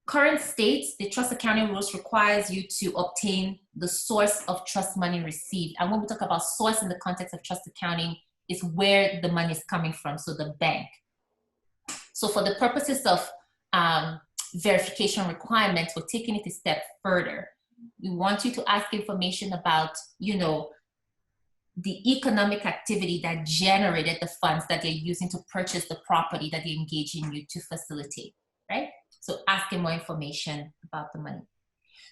C: Current states, the trust accounting rules requires you to obtain the source of trust money received. And when we talk about source in the context of trust accounting, is where the money is coming from, so the bank. So for the purposes of verification requirements, we're taking it a step further. We want you to ask information about, you know, the economic activity that generated the funds that they're using to purchase the property that they engage in you to facilitate, right? So asking more information about the money.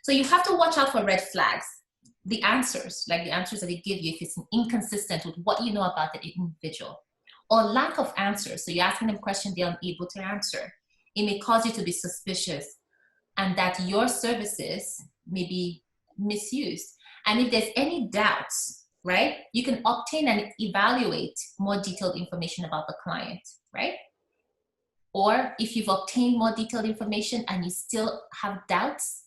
C: So you have to watch out for red flags. The answers, like the answers that they give you, if it's inconsistent with what you know about the individual, or lack of answers. So you're asking them questions they're unable to answer. It may cause you to be suspicious and that your services may be misused. And if there's any doubts, right, you can obtain and evaluate more detailed information about the client, right? Or if you've obtained more detailed information and you still have doubts,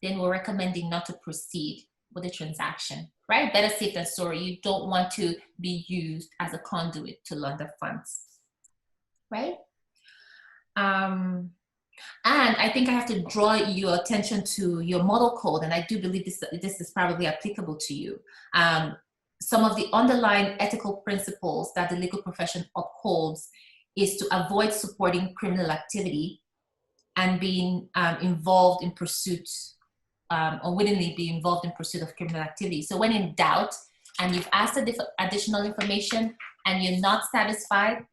C: then we're recommending not to proceed with the transaction, right? Better safe than sorry. You don't want to be used as a conduit to launder funds, right? And I think I have to draw your attention to your model code, and I do believe this is probably applicable to you. Some of the underlying ethical principles that the legal profession upholds is to avoid supporting criminal activity and being involved in pursuit, unwittingly be involved in pursuit of criminal activity. So when in doubt and you've asked additional information and you're not satisfied,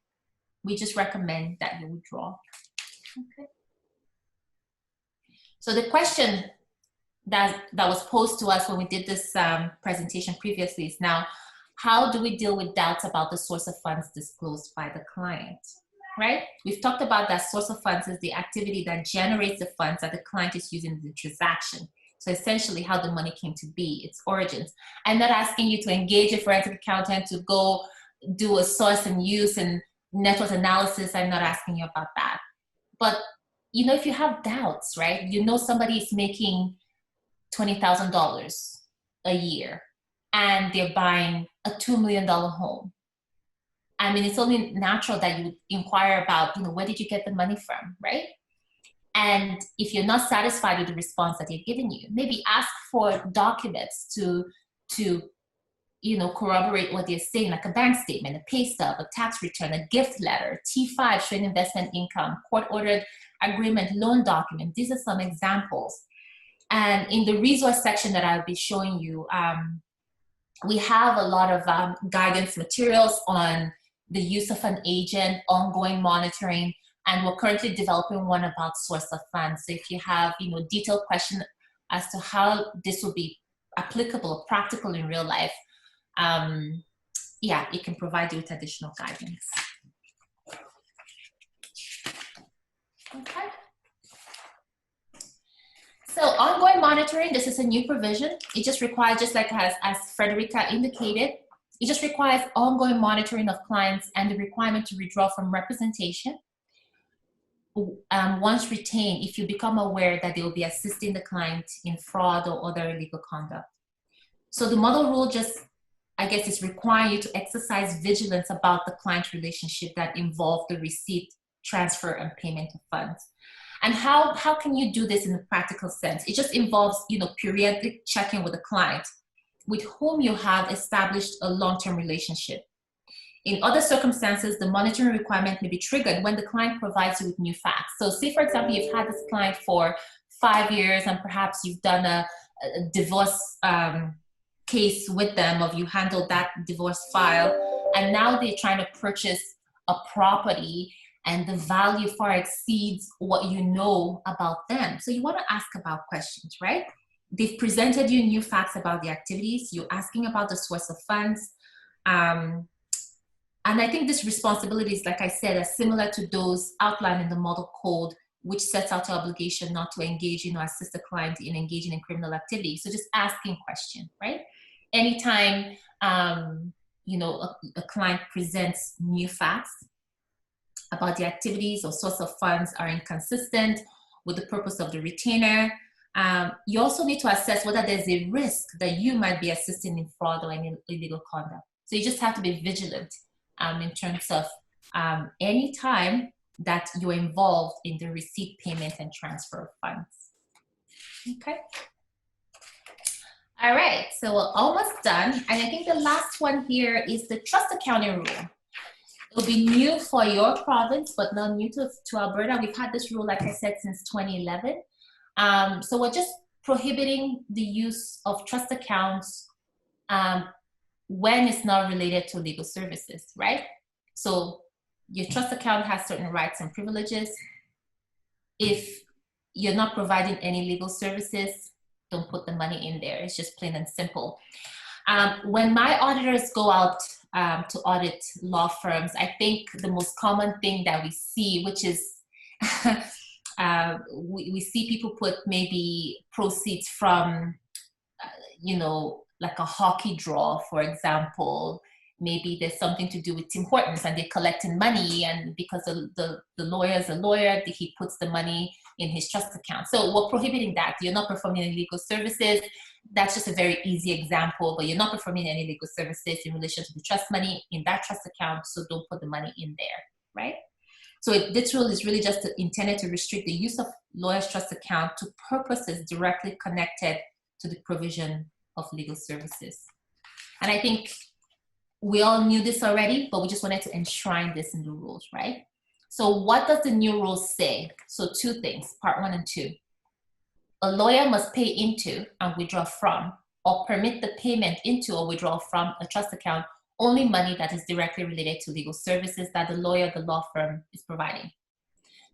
C: we just recommend that you withdraw. Okay. So the question that was posed to us when we did this presentation previously is now, how do we deal with doubts about the source of funds disclosed by the client, right? We've talked about that source of funds is the activity that generates the funds that the client is using in the transaction. So essentially how the money came to be, its origins. I'm not asking you to engage a forensic accountant to go do a source and use and net worth analysis. I'm not asking you about that. But you know, if you have doubts, right? You know somebody is making $20,000 a year and they're buying a $2 million home. I mean, it's only natural that you would inquire about, you know, where did you get the money from, right? And if you're not satisfied with the response that they're giving you, maybe ask for documents to you know, corroborate what they're saying, like a bank statement, a pay stub, a tax return, a gift letter, T5 showing investment income, court-ordered agreement, loan document. These are some examples. And in the resource section that I'll be showing you, we have a lot of guidance materials on the use of an agent, ongoing monitoring, and we're currently developing one about source of funds. So if you have, you know, detailed questions as to how this will be applicable or practical in real life, yeah, it can provide you with additional guidance. Okay. So ongoing monitoring, this is a new provision. It just requires, just like as Frederica indicated, it just requires ongoing monitoring of clients and the requirement to withdraw from representation. Once retained, if you become aware that they will be assisting the client in fraud or other illegal conduct. So the model rule just, I guess, is requiring you to exercise vigilance about the client relationship that involve the receipt, transfer, and payment of funds. And how can you do this in a practical sense? It just involves, you know, periodic checking with the client with whom you have established a long-term relationship. In other circumstances, the monitoring requirement may be triggered when the client provides you with new facts. So say, for example, you've had this client for 5 years and perhaps you've done a divorce case with them, or you handled that divorce file, and now they're trying to purchase a property and the value far exceeds what you know about them. So you want to ask about questions, right? they've presented you new facts about the activities. You're asking about the source of funds. And I think this responsibilities, like I said, are similar to those outlined in the model code, which sets out the obligation not to engage, assist the client in engaging in criminal activity. So just asking questions, right? Anytime, a client presents new facts about the activities or source of funds are inconsistent with the purpose of the retainer, you also need to assess whether there's a risk that you might be assisting in fraud or in illegal conduct. So you just have to be vigilant in terms of any time that you're involved in the receipt, payment, and transfer of funds. Okay. All right, so we're almost done. And I think the last one here is the trust accounting rule. It'll be new for your province, but not new to Alberta. We've had this rule, like I said, since 2011. So we're just prohibiting the use of trust accounts when it's not related to legal services, right? So your trust account has certain rights and privileges. If you're not providing any legal services, don't put the money in there. It's just plain and simple. When my auditors go out to audit law firms, I think the most common thing that we see, which is we see people put maybe proceeds from, like a hockey draw, for example. Maybe there's something to do with Tim Hortons and they're collecting money, and because the lawyer is a lawyer, he puts the money in his trust account. So we're prohibiting that. You're not performing any legal services. That's just a very easy example, but you're not performing any legal services in relation to the trust money in that trust account, so don't put the money in there, right? So this rule is really just intended to restrict the use of lawyer's trust account to purposes directly connected to the provision of legal services. And I think we all knew this already, but we just wanted to enshrine this in the rules, right? So what does the new rule say? So 2 things, part 1 and 2. A lawyer must pay into and withdraw from, or permit the payment into or withdrawal from a trust account only money that is directly related to legal services that the lawyer, the law firm is providing.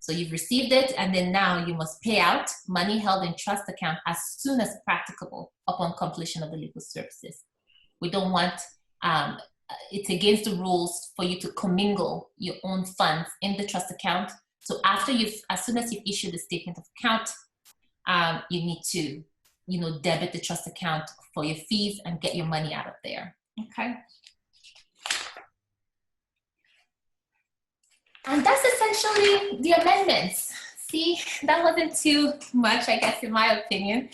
C: So you've received it, and then now you must pay out money held in trust account as soon as practicable upon completion of the legal services. We don't want, it's against the rules for you to commingle your own funds in the trust account. So after as soon as you've issued the statement of account, you need to, debit the trust account for your fees and get your money out of there, okay? And that's essentially the amendments. See, that wasn't too much, I guess, in my opinion.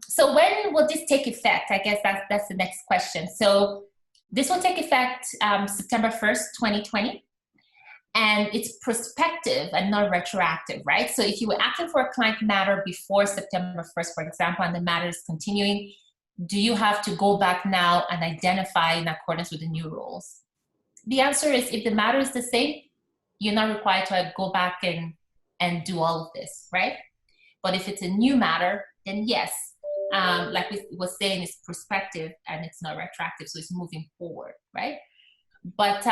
C: So when will this take effect? I guess that's the next question. So this will take effect September 1st, 2020. And it's prospective and not retroactive, right? So if you were acting for a client matter before September 1st, for example, and the matter is continuing, do you have to go back now and identify in accordance with the new rules? The answer is, if the matter is the same, you're not required to go back and do all of this, right? But if it's a new matter, then yes, like we were saying, it's prospective and it's not retroactive, so it's moving forward, right? But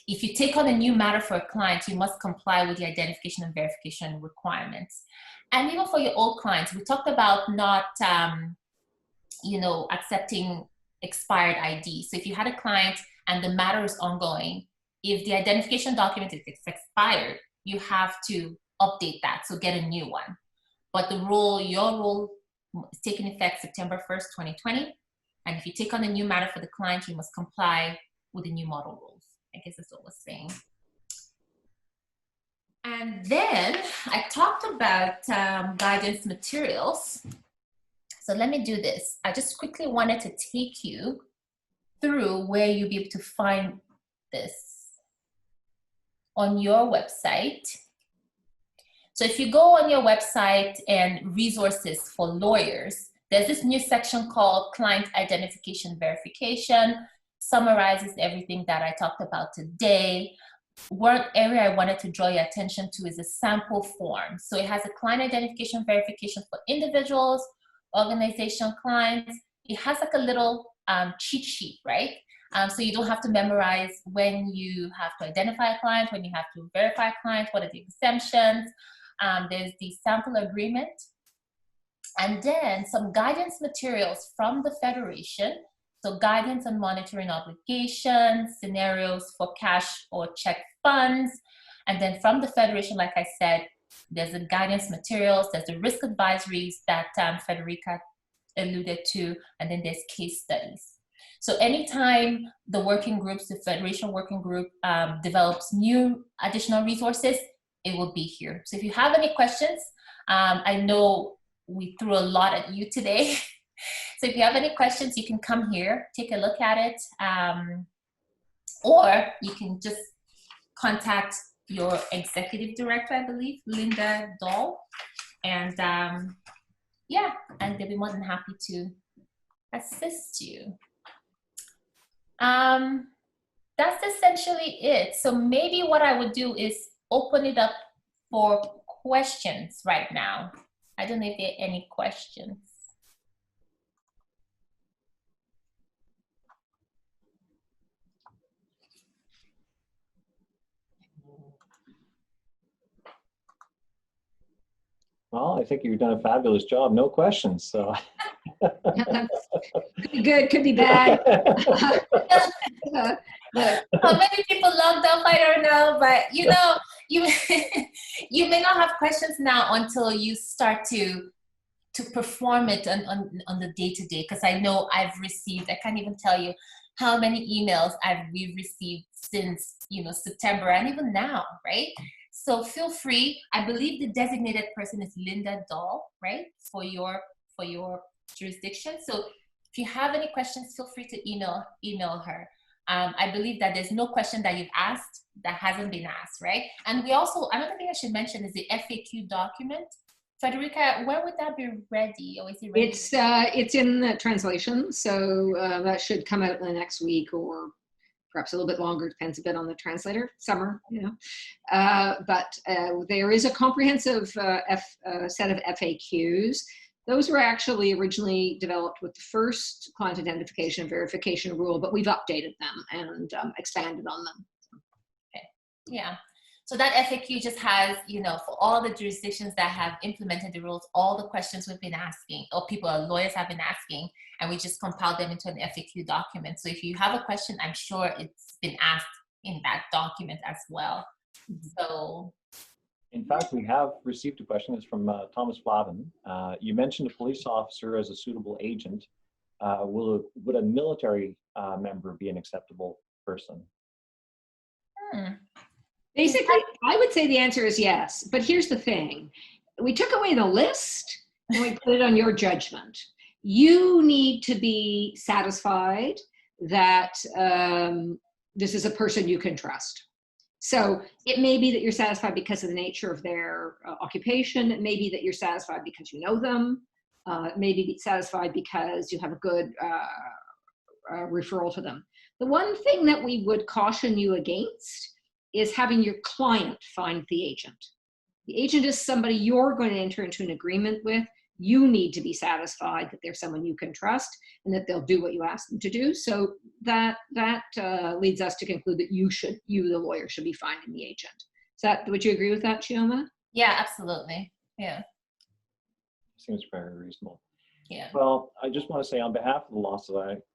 C: if you take on a new matter for a client, you must comply with the identification and verification requirements. And even for your old clients, we talked about not, accepting expired ID. So if you had a client and the matter is ongoing, if the identification document is expired, you have to update that, so get a new one. But your rule is taking effect September 1st, 2020. And if you take on a new matter for the client, you must comply with the new model rules. I guess that's what we're saying. And then I talked about guidance materials. So let me do this. I just quickly wanted to take you through where you'll be able to find this on your website. So if you go on your website and resources for lawyers, there's this new section called Client Identification Verification, summarizes everything that I talked about today. One area I wanted to draw your attention to is a sample form. So it has a client identification verification for individuals, organization clients. It has like a little cheat sheet, right? So you don't have to memorize when you have to identify a client, when you have to verify a client, what are the exemptions. There's the sample agreement. And then some guidance materials from the Federation. So guidance on monitoring obligations, scenarios for cash or check funds. And then from the Federation, like I said, there's the guidance materials, there's the risk advisories that Federica alluded to, and then there's case studies. So anytime the working groups, the Federation working group develops new additional resources, it will be here. So if you have any questions, I know we threw a lot at you today. So if you have any questions, you can come here, take a look at it, or you can just contact your executive director, I believe, Linda Dahl, and yeah, and they'll be more than happy to assist you. That's essentially it. So maybe what I would do is open it up for questions right now. I don't know if there are any questions.
A: Well, I think you've done a fabulous job. No questions. So.
B: Could be good, could be bad.
C: How many people logged up, I don't know, but you know, you you may not have questions now until you start to perform it on the day-to-day, because I know I've received, I can't even tell you how many emails we've received since, you know, September and even now, right? So feel free. I believe the designated person is Linda Dahl, right? For your jurisdiction. So if you have any questions, feel free to email her. I believe that there's no question that you've asked that hasn't been asked, right? And we also, another thing I should mention is the FAQ document. Federica, when would that be ready? Or is it ready?
B: It's in the translation, so that should come out in the next week or perhaps a little bit longer, depends a bit on the translator, summer, you know. But there is a comprehensive set of FAQs. Those were actually originally developed with the first client identification and verification rule, but we've updated them and expanded on them.
C: Okay. Yeah. So that FAQ just has, you know, for all the jurisdictions that have implemented the rules, all the questions we've been asking, or lawyers have been asking, and we just compiled them into an FAQ document. So if you have a question, I'm sure it's been asked in that document as well. So.
A: In fact, we have received a question. It's from Thomas Flavin. You mentioned a police officer as a suitable agent. Would a military member be an acceptable person?
B: Basically, I would say the answer is yes. But here's the thing. We took away the list and we put it on your judgment. You need to be satisfied that this is a person you can trust. So it may be that you're satisfied because of the nature of their occupation. It may be that you're satisfied because you know them. It may be satisfied because you have a good referral to them. The one thing that we would caution you against is having your client find the agent. The agent is somebody you're going to enter into an agreement with. You need to be satisfied that they're someone you can trust and that they'll do what you ask them to do. So that leads us to conclude that you, the lawyer, should be finding the agent. Would you agree with that, Chioma?
C: Yeah, absolutely. Yeah.
A: Seems very reasonable.
C: Yeah.
A: Well, I just want to say on behalf of the Law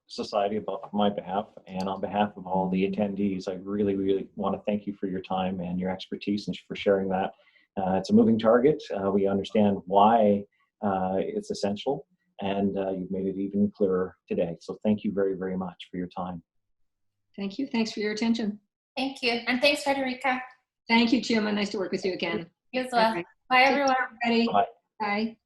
A: Society, on my behalf, and on behalf of all the attendees, I really, really want to thank you for your time and your expertise and for sharing that. It's a moving target. We understand why it's essential, and you've made it even clearer today. So thank you very, very much for your time.
B: Thank you. Thanks for your attention.
C: Thank you. And thanks, Federica.
B: Thank you, Chioma. Nice to work with you again.
C: You as well.
B: Right.
C: Bye, everyone.
A: Bye.
B: Bye.